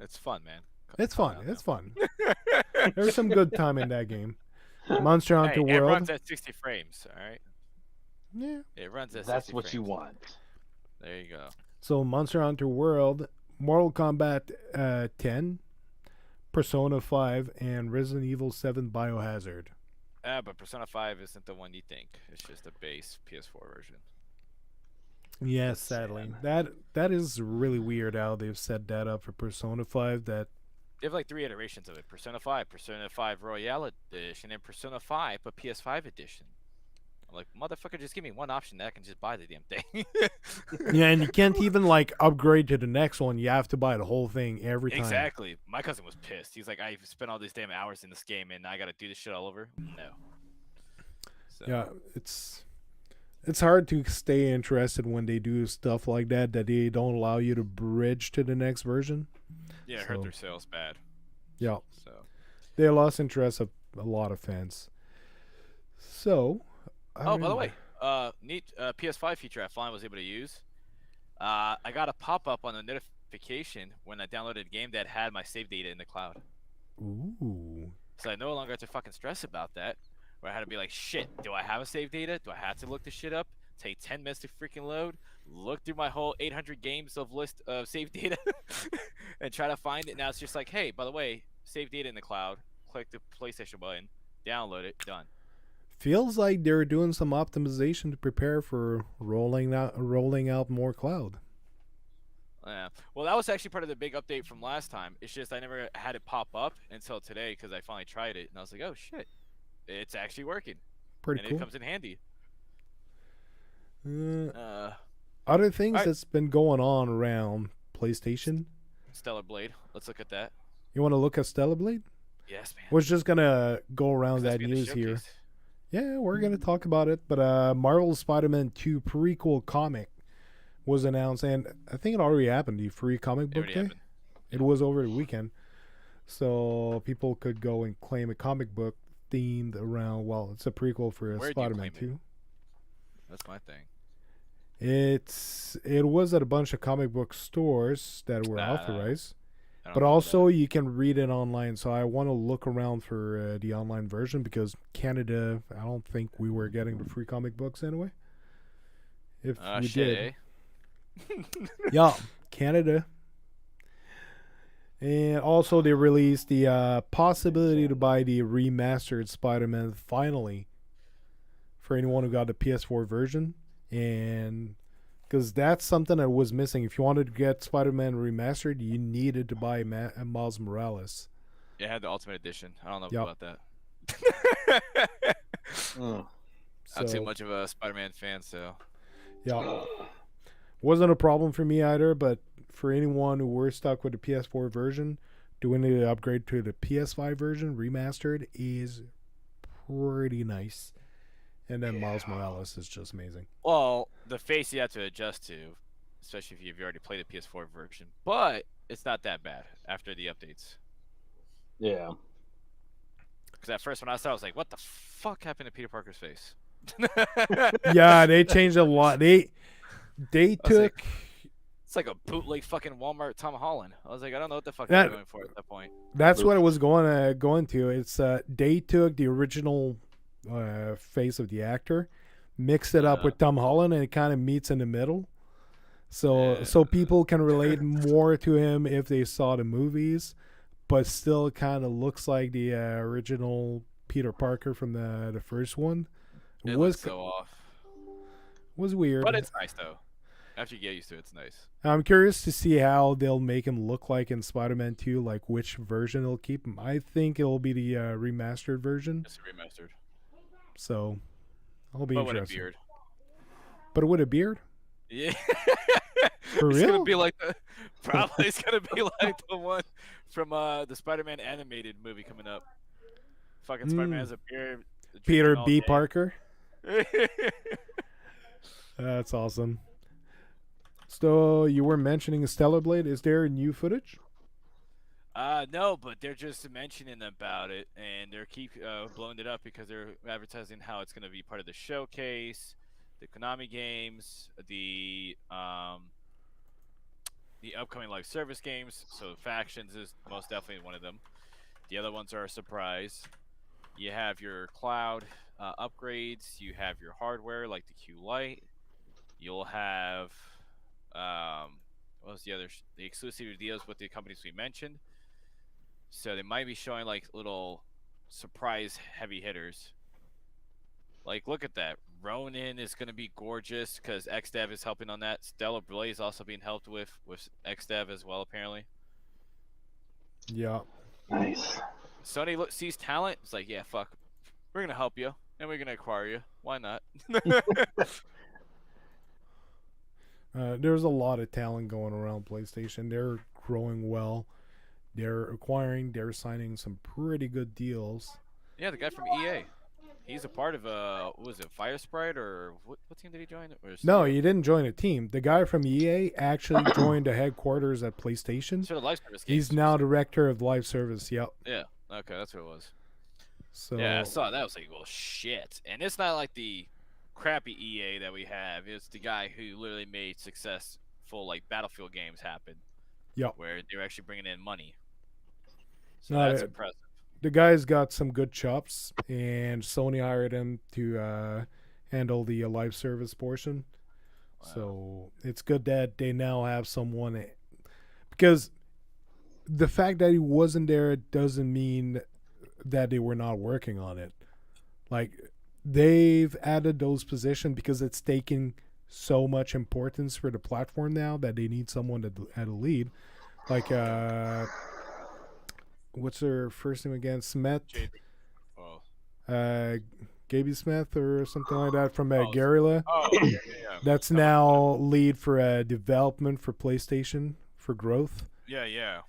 It's fun, man. It's Calm fun. down It's now. fun. There's some good time in that game. Monster Hey, Hunter it World. runs at 60 frames, alright? Yeah. It runs at That's 60 what frames. you want. There you go. So Monster Hunter World, Mortal Kombat 10, Persona 5, and Resident Evil 7 Biohazard. But Persona 5 isn't the one you think. It's just a base PS4 version. Yes, sadly. That is really weird how they've set that up for Persona 5. That They have like 3 iterations of it. Persona 5 Royale Edition, and Persona 5, but PS5 Edition. I'm like, motherfucker, just give me one option that I can just buy the damn thing. yeah, and you can't even like upgrade to the next one. You have to buy the whole thing every time. Exactly. My cousin was pissed. He's like, I spent all these damn hours in this game and I gotta do this shit all over. No. So, Yeah, it's hard to stay interested when they do stuff like that they don't allow you to bridge to the next version. yeah, it hurt So- their sales bad. Yeah, So they lost interest of a lot of fans. So, by the way, neat PS5 feature I finally was able to use. I got a pop-up on the notification when I downloaded a game that had my save data in the cloud. ooh, So I no longer have to fucking stress about that. Where I had to be like, shit, do I have a save data? Do I have to look this shit up? Take 10 minutes to freaking load? Look through my whole 800 games of list of save data and try to find it. Now it's just like, hey, by the way, save data in the cloud. Click the PlayStation button, download it, done. feels like they're doing some optimization to prepare for rolling out more cloud. Yeah. Well, that was actually part of the big update from last time. It's just I never had it pop up until today because I finally tried it and I was like, oh shit, it's actually working. Pretty And cool. it comes in handy. Other things Alright. that's been going on around PlayStation. Stellar Blade. Let's look at that. You want to look at Stellar Blade? Yes, man. We're just gonna go around That's that been the news here. showcase. Yeah, we're gonna talk about it. But Marvel Spider-Man 2 prequel comic was announced, and I think it already happened. The free comic It book already day. happened. It was over the weekend, so people could go and claim a comic book themed around. Well, it's a prequel for Where do you Spider-Man claim 2. That's my thing. It was at a bunch of comic book stores that were Nah, authorized. I don't But know also, you can read it online. So I want to look around for the online version because Canada, I don't think we were getting the free comic books anyway. If we shit, did, eh? yeah, Canada. And also, they released the possibility to buy the remastered Spider-Man finally for anyone who got the PS4 version, and because that's something that was missing. If you wanted to get Spider-Man remastered, you needed to buy Miles Morales. Yeah, I had the Ultimate Edition. I don't know Yep. about that. Mm. Not So, too much of a Spider-Man fan, so yeah, wasn't a problem for me either. But for anyone who were stuck with the PS4 version, doing the upgrade to the PS5 version remastered is pretty nice. And then Miles Morales is just amazing. well, the face you have to adjust to, especially if you've already played the PS4 version. But it's not that bad after the updates. Yeah. Because at first when I saw, it, I was like, "What the fuck happened to Peter Parker's face?" Yeah, they changed a lot. They was took like, It's like a bootleg fucking Walmart Tom Holland. I was like, I don't know what the fuck That- I'm going for at that point. that's what it was going to. It's they took the original face of the actor mix it up Uh, with Tom Holland, and it kind of meets in the middle. So yeah. so people can relate more to him if they saw the movies, but still kind of looks like the original Peter Parker from the first one. It Was looks so off, was but weird. it's nice though. After you get used to it, it's nice. I'm curious to see how they'll make him look like in Spider-Man 2, like which version they'll keep him. I think it'll be the remastered version. It's remastered, So I'll be but with a interested. beard. But with a beard? Yeah, For it's real? gonna be like the probably it's gonna be like the one from the Spider-Man animated movie coming up. Fucking Spider-Man has a beard, Peter drinking all B. day. Parker? That's awesome. So you were mentioning Stellar Blade. Is there new footage? No, but they're just mentioning about it, and they're keep blowing it up because they're advertising how it's going to be part of the showcase, the Konami games, the upcoming live service games. So Factions is most definitely one of them. The other ones are a surprise. You have your cloud upgrades. You have your hardware like the Q Lite. You'll have what was the other? The exclusive deals with the companies we mentioned. So they might be showing like little surprise heavy hitters. Like, look at that. Ronin is going to be gorgeous because XDev is helping on that. Stellar Blaze also being helped with XDev as well, apparently. Yeah. Nice. Sony sees talent. It's like, yeah, fuck. We're going to help you, and we're going to acquire you. Why not? There's a lot of talent going around PlayStation. They're growing well. They're acquiring. They're signing some pretty good deals. Yeah, the guy from EA. He's a part of what was it, Fire Sprite, or what team did he join? No, he didn't join a team. The guy from EA actually joined the headquarters at PlayStation. So the live service games. He's now director of live service. Yep. Yeah. Okay, that's what it was. So yeah, I saw that. I was like, well, shit. And it's not like the crappy EA that we have. It's the guy who literally made successful like Battlefield games happen. Yep. Where they're actually bringing in money. So No, that's impressive. The guy's got some good chops, and Sony hired him to handle the live service portion. Wow. So it's good that they now have someone, because the fact that he wasn't there doesn't mean that they were not working on it. Like, they've added those positions because it's taking so much importance for the platform now that they need someone to at a lead. Like, what's her first name again? Smith. Gaby Smith or something like that from Guerrilla. Yeah. That's now lead for development for PlayStation for growth. Yeah.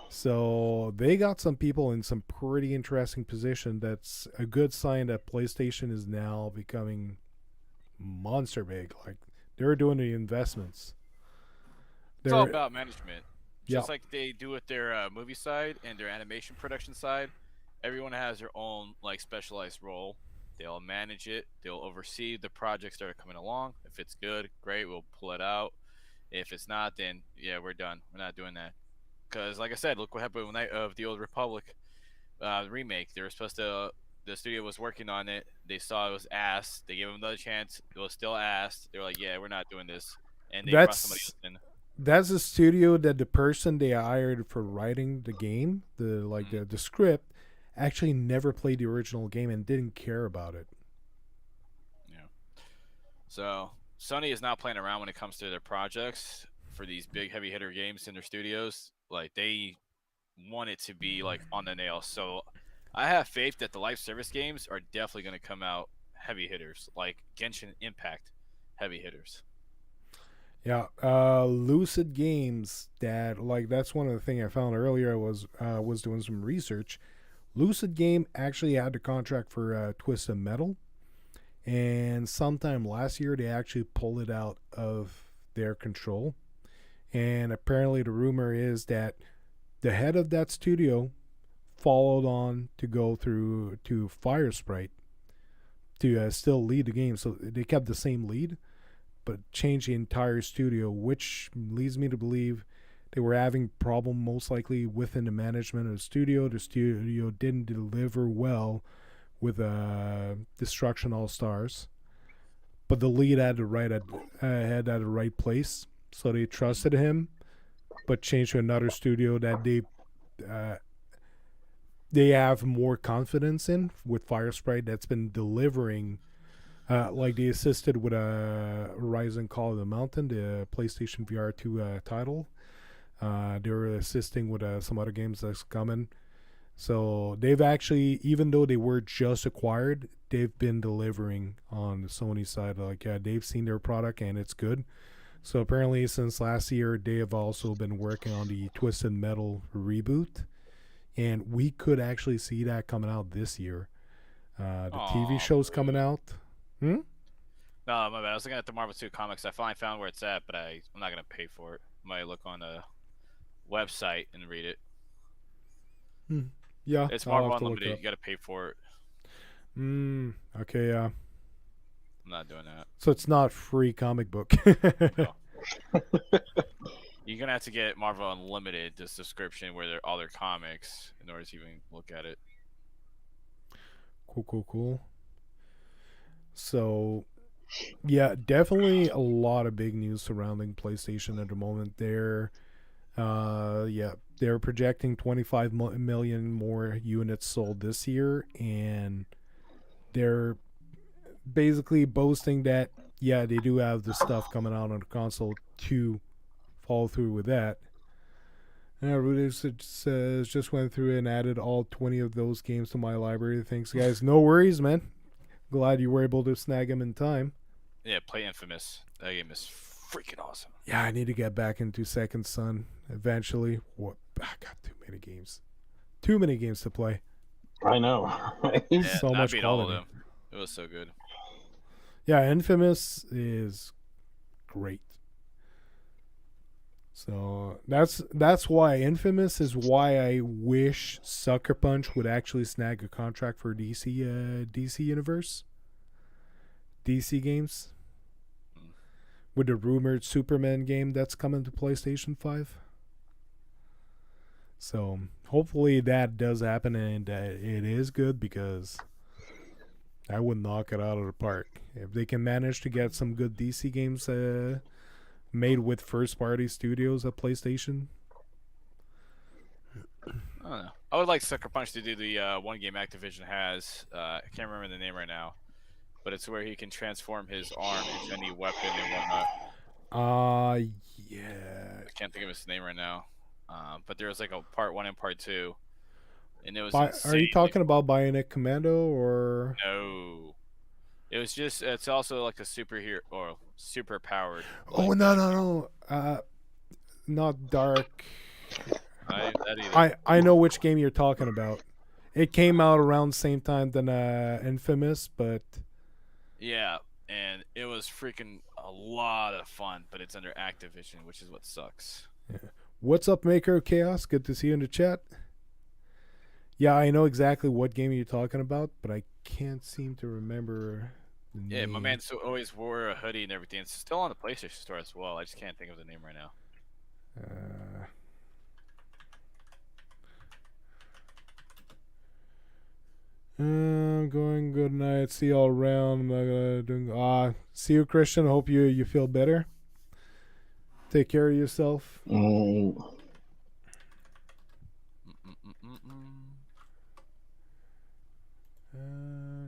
So they got some people in some pretty interesting position. That's a good sign that PlayStation is now becoming monster big. Like, they're doing the investments. It's all about management. Just like they do with their movie side and their animation production side, everyone has their own like specialized role. They'll manage it. They'll oversee the projects that are coming along. If it's good, great, we'll pull it out. If it's not, then yeah, we're done. We're not doing that. Because like I said, look what happened with Night of the Old Republic remake. They were supposed to. The studio was working on it. They saw it was ass. They gave them another chance. It was still ass. They were like, yeah, we're not doing this. And they brought somebody else in. That's a studio that the person they hired for writing the game, the script, actually never played the original game and didn't care about it. Yeah. So Sony is not playing around when it comes to their projects for these big heavy hitter games in their studios. Like, they want it to be like on the nail. So I have faith that the live service games are definitely going to come out heavy hitters, like Genshin Impact heavy hitters. Yeah, Lucid Games. That's one of the things I found earlier. I was doing some research. Lucid Game actually had the contract for Twisted Metal, and sometime last year they actually pulled it out of their control. And apparently, the rumor is that the head of that studio followed on to go through to Fire Sprite to still lead the game. So they kept the same lead, but changed the entire studio, which leads me to believe they were having problem most likely within the management of the studio. The studio didn't deliver well with Destruction All Stars. but the lead had the right place, so they trusted him, but changed to another studio that uh, they have more confidence in with Firesprite that's been delivering. Like they assisted with Horizon Call of the Mountain, the PlayStation VR 2 title. They were assisting with some other games that's coming. So they've actually, even though they were just acquired, they've been delivering on the Sony side. Like, yeah, they've seen their product and it's good. So apparently, since last year, they have also been working on the Twisted Metal reboot, and we could actually see that coming out this year. The TV show's coming out. Hmm? No, my bad. I was looking at the Marvel 2 comics. I finally found where it's at, but I'm not gonna pay for it. I might look on the website and read it. Yeah, It's I'll Marvel have to look it Unlimited. up. You gotta pay for it. Okay, yeah. I'm not doing that. So it's not free comic book. No. You're gonna have to get Marvel Unlimited, this subscription where they're all their comics, in order to even look at it. Cool. So, yeah, definitely a lot of big news surrounding PlayStation at the moment. They're projecting 25 million more units sold this year, and they're basically boasting that they do have the stuff coming out on the console to follow through with that. Rudy says just went through and added all 20 of those games to my library. Thanks, guys. No worries, man. Glad you were able to snag them in time. Yeah, play Infamous. That game is freaking awesome. Yeah, I need to get back into Second Son eventually. What? I got too many games. Too many games to play. I know. Yeah, So I much beat all of quality. them. It was so good. Yeah, Infamous is great. So that's why Infamous is why I wish Sucker Punch would actually snag a contract for DC Universe, DC games, with the rumored Superman game that's coming to PlayStation 5. So hopefully that does happen and it is good, because I would knock it out of the park if they can manage to get some good DC games made with first-party studios at PlayStation. I don't know. I would like Sucker Punch to do the one game Activision has. I can't remember the name right now, but it's where he can transform his arm into any weapon and whatnot. Yeah. I can't think of his name right now. But there was like a part 1 and part 2, and it was Are you talking about Bionic Commando or? No. It was just. It's also like a superhero or super powered. Oh, no. Not Dark. That I know which game you're talking about. It came out around the same time than Infamous, but yeah, and it was freaking a lot of fun, but it's under Activision, which is what sucks. yeah. What's up, Maker of Chaos? Good to see you in the chat. Yeah, I know exactly what game you're talking about, but I can't seem to remember the Yeah, name. my man always wore a hoodie and everything. It's still on the PlayStation Store as well. I just can't think of the name right now. I'm going good night. See you all around. I'm not gonna do. See you, Christian. Hope you feel better. Take care of yourself.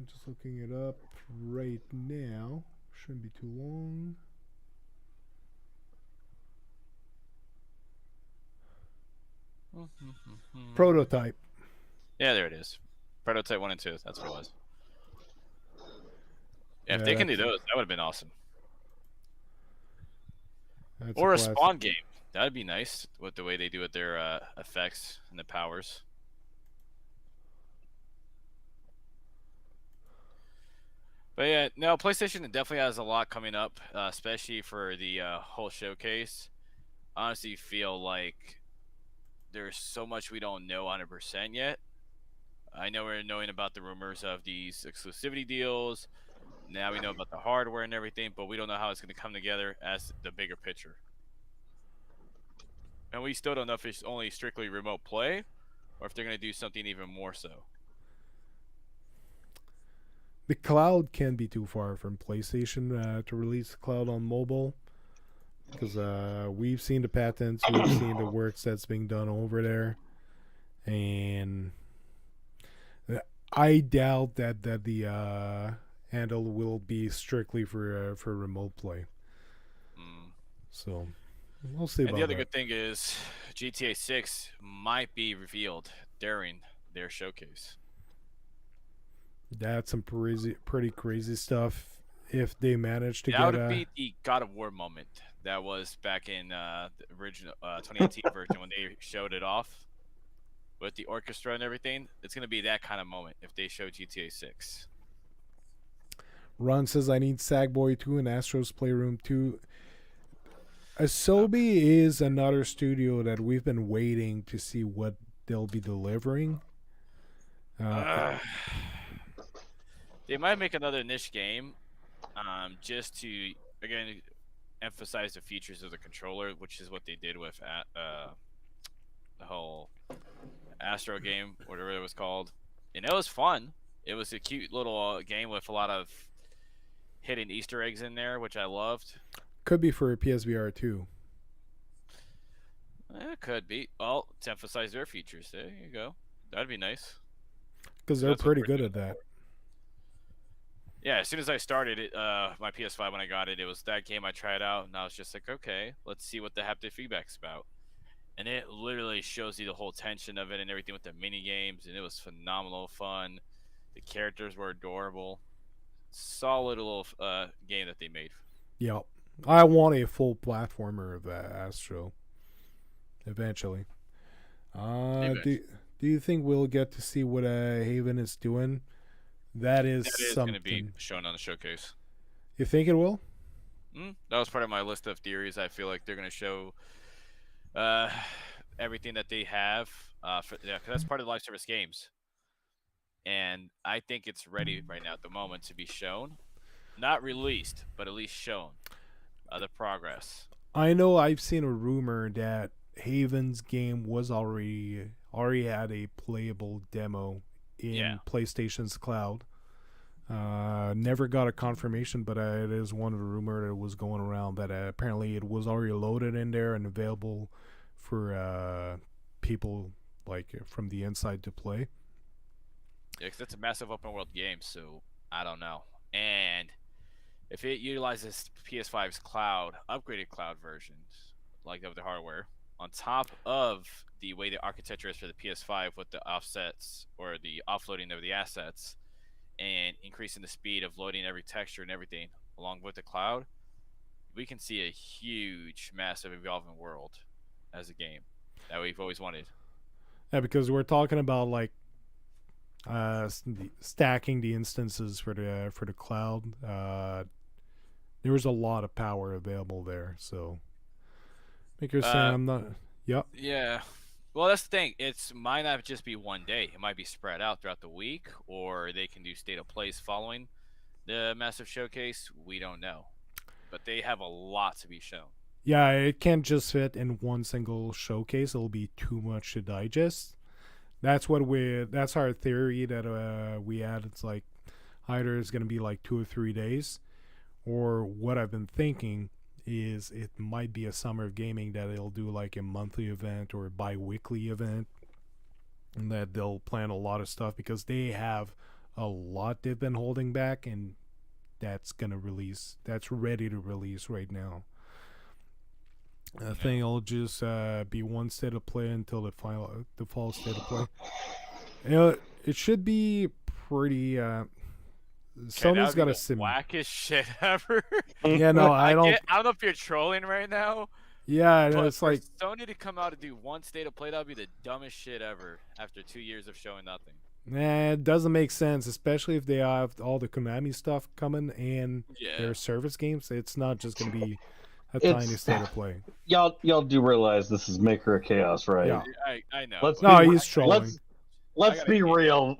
Just looking it up right now. Shouldn't be too long. Prototype. Yeah, there it is. Prototype 1 and 2. That's what it was. Yeah, if Yeah, they can do those, that would have been awesome. That's Or a classic. Spawn game. That'd be nice with the way they do with their effects and the powers. But yeah, no, PlayStation definitely has a lot coming up, especially for the whole showcase. I honestly feel like there's so much we don't know 100% yet. I know we're knowing about the rumors of these exclusivity deals. Now we know about the hardware and everything, but we don't know how it's going to come together as the bigger picture. And we still don't know if it's only strictly remote play or if they're going to do something even more so. the cloud can be too far from PlayStation to release the cloud on mobile. Because we've seen the patents, we've seen the works that's being done over there, and I doubt that the handle will be strictly for remote play. Mm. So we'll see And the about other that. good thing is GTA 6 might be revealed during their showcase. That's some pretty crazy stuff. If they manage to That get would a be the God of War moment that was back in the original 2018 version when they showed it off with the orchestra and everything. It's going to be that kind of moment if they show GTA 6. Ron says I need Sackboy 2 and Astro's Playroom 2. Asobi is another studio that we've been waiting to see what they'll be delivering. They might make another niche game, just to again emphasize the features of the controller, which is what they did with the whole Astro game, whatever it was called, and it was fun. It was a cute little game with a lot of hidden Easter eggs in there, which I loved. Could be for PSVR 2. It could be. Well, to emphasize their features. There you go. That'd be nice. Because they're That's what pretty we're good doing. at that. Yeah, as soon as I started it, my PS5 when I got it, it was that game I tried out, and I was just like, okay, let's see what the haptic feedback's about. And it literally shows you the whole tension of it and everything with the mini games, and it was phenomenal fun. The characters were adorable. Solid little game that they made. Yep. I want a full platformer of that Astro. Eventually. Do you think we'll get to see what Haven is doing? That is going to be something. shown on the showcase. You think it will? That was part of my list of theories. I feel like they're going to show everything that they have. Cause that's part of the live service games. And I think it's ready right now at the moment to be shown. Not released, but at least shown. The progress. I know I've seen a rumor that Haven's game was already had a playable demo in PlayStation's cloud. Never got a confirmation, but it is one of the rumor that was going around that apparently it was already loaded in there and available for people like from the inside to play. Yeah, because it's a massive open world game, so I don't know. And if it utilizes PS5's cloud, upgraded cloud versions, like of the hardware, on top of the way the architecture is for the PS5 with the offsets or the offloading of the assets and increasing the speed of loading every texture and everything along with the cloud, we can see a huge, massive evolving world as a game that we've always wanted. Yeah, because we're talking about like stacking the instances for the cloud. There was a lot of power available there, so make your saying I'm not. Yep. Yeah. Well, that's the thing. It's might not just be one day. It might be spread out throughout the week, or they can do state of plays following the massive showcase. We don't know, but they have a lot to be shown. Yeah, it can't just fit in one single showcase. It'll be too much to digest. That's our theory that we had. It's like either it's gonna be like 2 or 3 days, or what I've been thinking is it might be a summer of gaming that they'll do like a monthly event or a bi-weekly event, and that they'll plan a lot of stuff because they have a lot they've been holding back, and that's ready to release right now. I think it'll just be one state of play until the fall state of play. It should be pretty. Sony's got a wackest shit ever. Yeah, no, I don't know if you're trolling right now. Yeah, but it's like Sony to come out and do one state of play. That would be the dumbest shit ever. After 2 years of showing nothing. Nah, it doesn't make sense, especially if they have all the Konami stuff coming and their service games. It's not just gonna be a tiny state of play. Y'all do realize this is Maker of Chaos, right? Yeah, I know. He's trolling. Let's be real.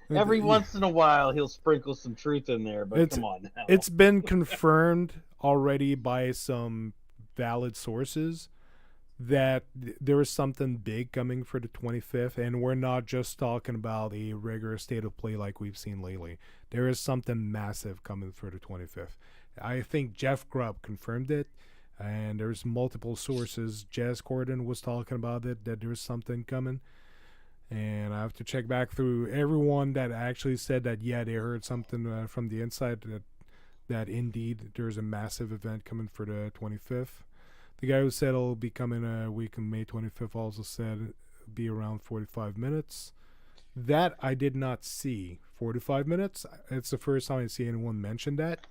Every once in a while, he'll sprinkle some truth in there, but come on now. It's been confirmed already by some valid sources that there is something big coming for the 25th, and we're not just talking about a regular state of play like we've seen lately. There is something massive coming for the 25th. I think Jeff Grubb confirmed it, and there's multiple sources. Jez Corden was talking about it, that there's something coming. And I have to check back through everyone that actually said that, yeah, they heard something from the inside that indeed there's a massive event coming for the 25th. The guy who said it'll be coming a week on May 25th also said it'll be around 45 minutes. That I did not see. 45 minutes? It's the first time I see anyone mention that.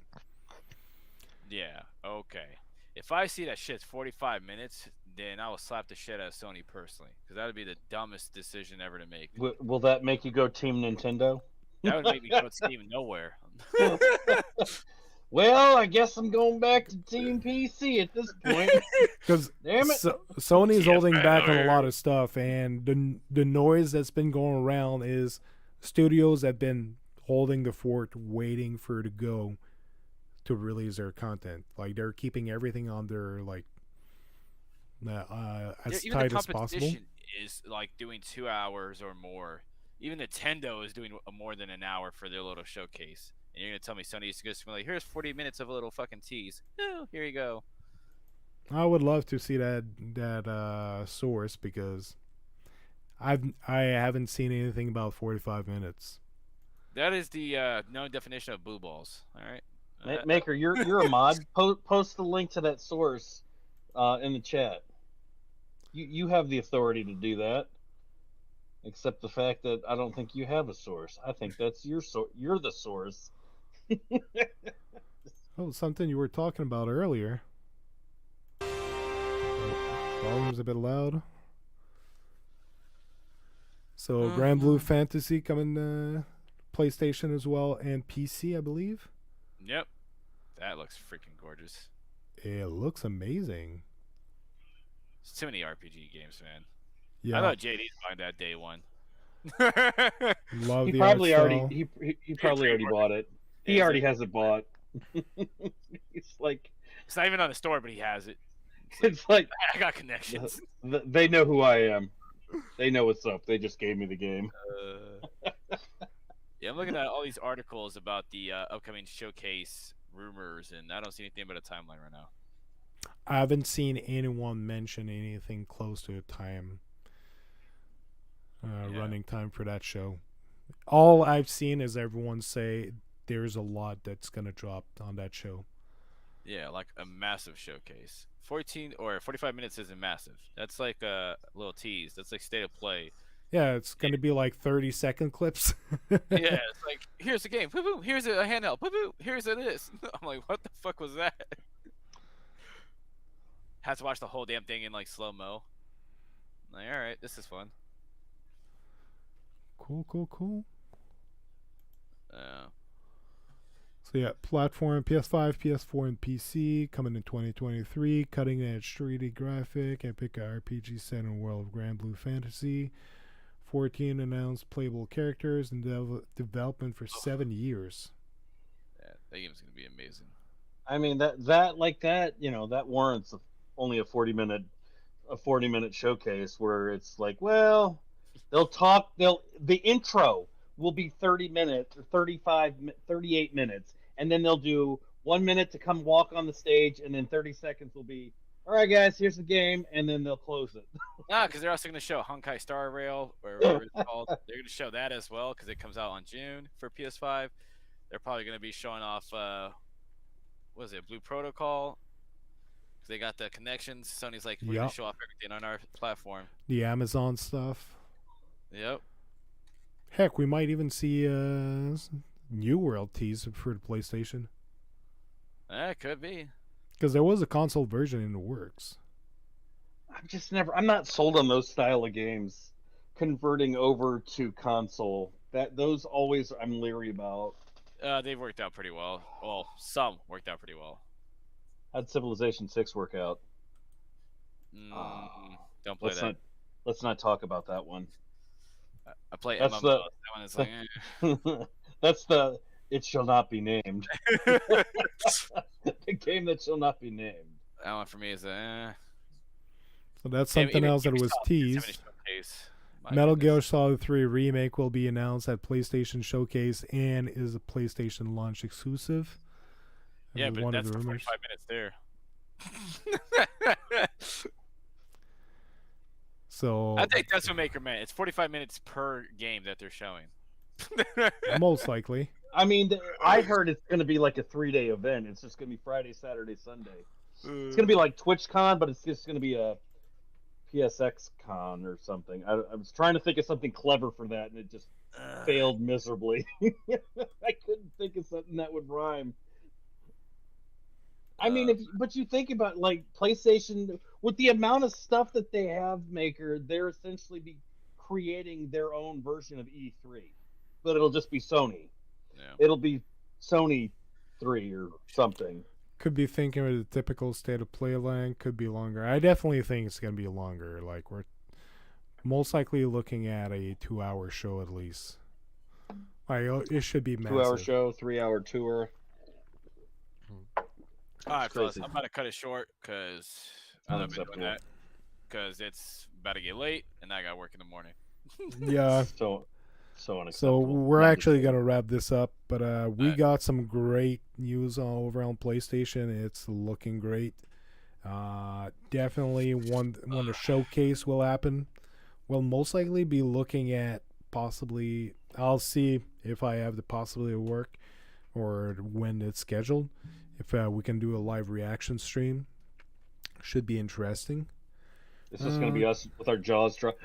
Yeah, okay. If I see that shit's 45 minutes, then I will slap the shit out of Sony personally. Because that would be the dumbest decision ever to make. Will that make you go Team Nintendo? That would make me go to Steam nowhere. Well, I guess I'm going back to Team PC at this point. Because Damn it. Sony's Yeah, holding back on a better. lot of stuff, and the noise that's been going around is studios have been holding the fort, waiting for it to go to release their content. Like, they're keeping everything on their, like, as Even tight the as possible. competition is like doing 2 hours or more. Even Nintendo is doing more than an hour for their little showcase. And you're gonna tell me Sony's just gonna be like, here's 40 minutes of a little fucking tease. Oh, here you go. I would love to see that source, because I haven't seen anything about 45 minutes. That is the known definition of blue balls. All right. Maker, you're a mod. Post the link to that source in the chat. You have the authority to do that. Except the fact that I don't think you have a source. I think that's your You're the source. Oh, something you were talking about earlier. Volume's a bit loud. So, Grand Blue Fantasy coming to PlayStation as well, and PC, I believe. Yep. That looks freaking gorgeous. It looks amazing. It's too many RPG games, man. Yeah, I thought JD's buying that day one. love He the probably art already style. he probably already bought it. He Is already it? has it bought. It's like It's not even on the store, but he has it. it's like I got connections. they know who I am. They know what's up. They just gave me the game. Yeah, I'm looking at all these articles about the upcoming showcase rumors, and I don't see anything but a timeline right now. I haven't seen anyone mention anything close to a time. Yeah. Running time for that show. All I've seen is everyone say there's a lot that's gonna drop on that show. Yeah, like a massive showcase. 14 or 45 minutes isn't massive. That's like a little tease. That's like state of play. Yeah, it's gonna be like 30-second clips. Yeah, it's like, here's the game. Boop, boop. Here's a handheld. Boop, boop. Here's a this. I'm like, what the fuck was that? Had to watch the whole damn thing in like slow mo. Like, all right, this is fun. Cool. Uh, So yeah, platform PS5, PS4, and PC coming in 2023. Cutting edge 3D graphic, epic RPG set in a world of Grand Blue Fantasy. 14 announced playable characters and development for 7 years. yeah, that game's gonna be amazing. I mean that that warrants only a 40-minute showcase where it's like, well, the intro will be 30 minutes or 38 minutes, and then they'll do 1 minute to come walk on the stage, and then 30 seconds will be, all right guys, here's the game, and then they'll close it. Nah, because they're also gonna show Honkai Star Rail, or whatever it's called. They're gonna show that as well because it comes out on June for PS5. They're probably gonna be showing off what is it, Blue Protocol? Because they got the connections. Sony's like, we're gonna Yup. show off everything on our platform. The Amazon stuff. Yep. Heck, we might even see New World tease for the PlayStation. It could be. Because there was a console version in the works. I'm not sold on those style of games converting over to console. Those always I'm leery about. They've worked out pretty well. Well, some worked out pretty well. How'd Civilization 6 work out? Don't play that. Let's not talk about that one. I play That's MMOs. That one is like, That's the It Shall Not Be Named. The game that shall not be named. that one for me is So that's something else that was Ubisoft is having teased. a showcase. My Metal Gear goodness. Solid 3 Remake will be announced at PlayStation Showcase and is a PlayStation launch exclusive. Yeah, but One of that's the for rumors. 45 minutes there. So I think that's what Maker meant. It's 45 minutes per game that they're showing. most likely. I mean, I heard it's going to be like a 3-day event. It's just going to be Friday, Saturday, Sunday. It's going to be like TwitchCon, but it's just going to be a PSX Con or something. I was trying to think of something clever for that, and it just failed miserably. I couldn't think of something that would rhyme. I mean, but you think about like PlayStation with the amount of stuff that they have, Maker, they're essentially be creating their own version of E3, but it'll just be Sony. Yeah. It'll be Sony 3 or something. Could be thinking of the typical state of play length. Could be longer. I definitely think it's gonna be longer. Like we're most likely looking at a 2-hour show at least. Like it should be massive. 2-hour show, 3-hour tour. All right, fellas, crazy. I'm about to cut it short because I love doing Unacceptable. that. Because it's about to get late, and I got work in the morning. Yeah. So So unacceptable. we're Not actually just- gonna wrap this up, but we Alright. got some great news over on PlayStation. It's looking great. Definitely when the showcase will happen, we'll most likely be looking at possibly. I'll see if I have the possibility of work or when it's scheduled. If we can do a live reaction stream, should be interesting. It's just going to be us with our jaws dropped.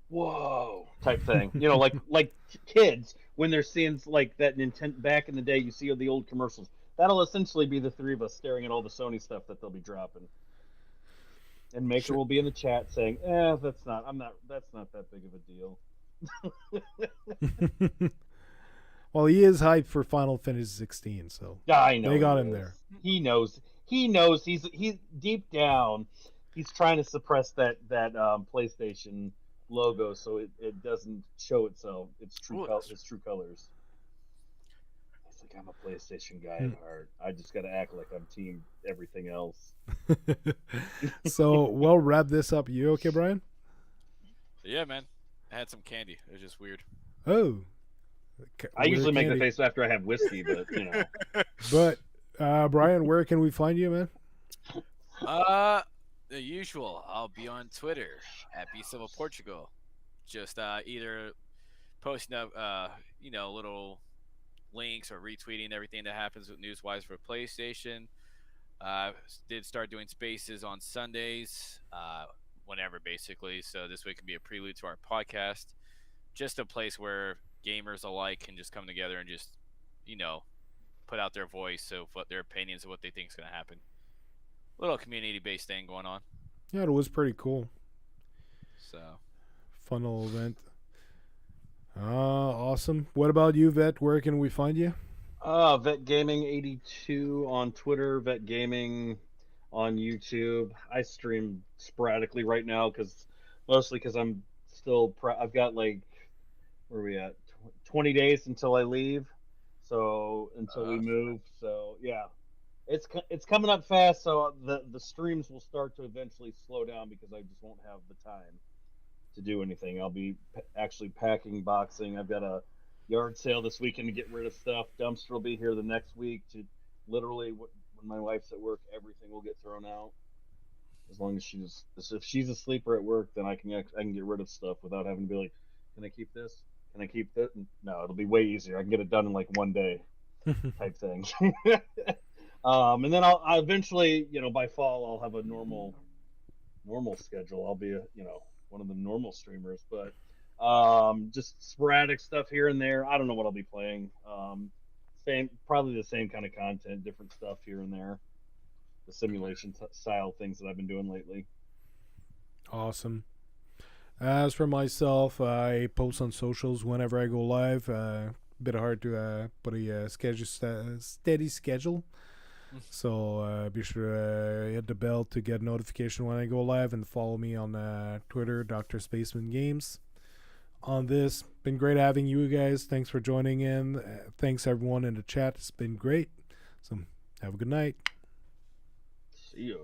Whoa! Type thing. You know, like kids when they're seeing like that Nintendo back in the day. You see the old commercials. That'll essentially be the three of us staring at all the Sony stuff that they'll be dropping. And Maker Sure. will be in the chat saying, that's not that big of a deal." Well, he is hyped for Final Fantasy 16, so Yeah, I know. they got he him is. there. He knows. He's deep down. He's trying to suppress that PlayStation logo so it doesn't show itself its true colors. He's like, I'm a PlayStation guy at heart. I just got to act like I'm team everything else. So we'll wrap this up. You okay, Brian? Yeah, man. I had some candy. It was just weird. Oh. I usually make the face after I have whiskey, but you know. But Brian, where can we find you, man? The usual. I'll be on Twitter at @bsilvaportugal. Just either posting up, little links or retweeting everything that happens with news-wise for PlayStation. Did start doing spaces on Sundays, whenever basically. So this way can be a prelude to our podcast. Just a place where gamers alike can just come together and just, put out their voice of what their opinions of what they think is going to happen. Little community-based thing going on. Yeah, it was pretty cool. So Fun little event. Awesome. What about you, Vet? Where can we find you? Vet Gaming 82 on Twitter, Vet Gaming on YouTube. I stream sporadically right now mostly because I'm still I've got like, where are we at? 20 days until I leave. So until we move. So yeah, it's coming up fast. So the streams will start to eventually slow down because I just won't have the time to do anything. I'll be actually packing, boxing. I've got a yard sale this weekend to get rid of stuff. Dumpster will be here the next week to literally when my wife's at work, everything will get thrown out. As long as if she's asleep or at work, then I can get rid of stuff without having to be like, can I keep this? Can I keep that? No, it'll be way easier. I can get it done in like one day, type thing. And then I'll eventually, by fall, I'll have a normal schedule. I'll be one of the normal streamers, but just sporadic stuff here and there. I don't know what I'll be playing. Probably the same kind of content, different stuff here and there. The simulation style things that I've been doing lately. Awesome. As for myself, I post on socials whenever I go live. Bit hard to put a steady schedule. So be sure to hit the bell to get notification when I go live and follow me on Twitter, Dr. Spaceman Games. On this, been great having you guys. Thanks for joining in. Thanks everyone in the chat. It's been great. So have a good night. See you.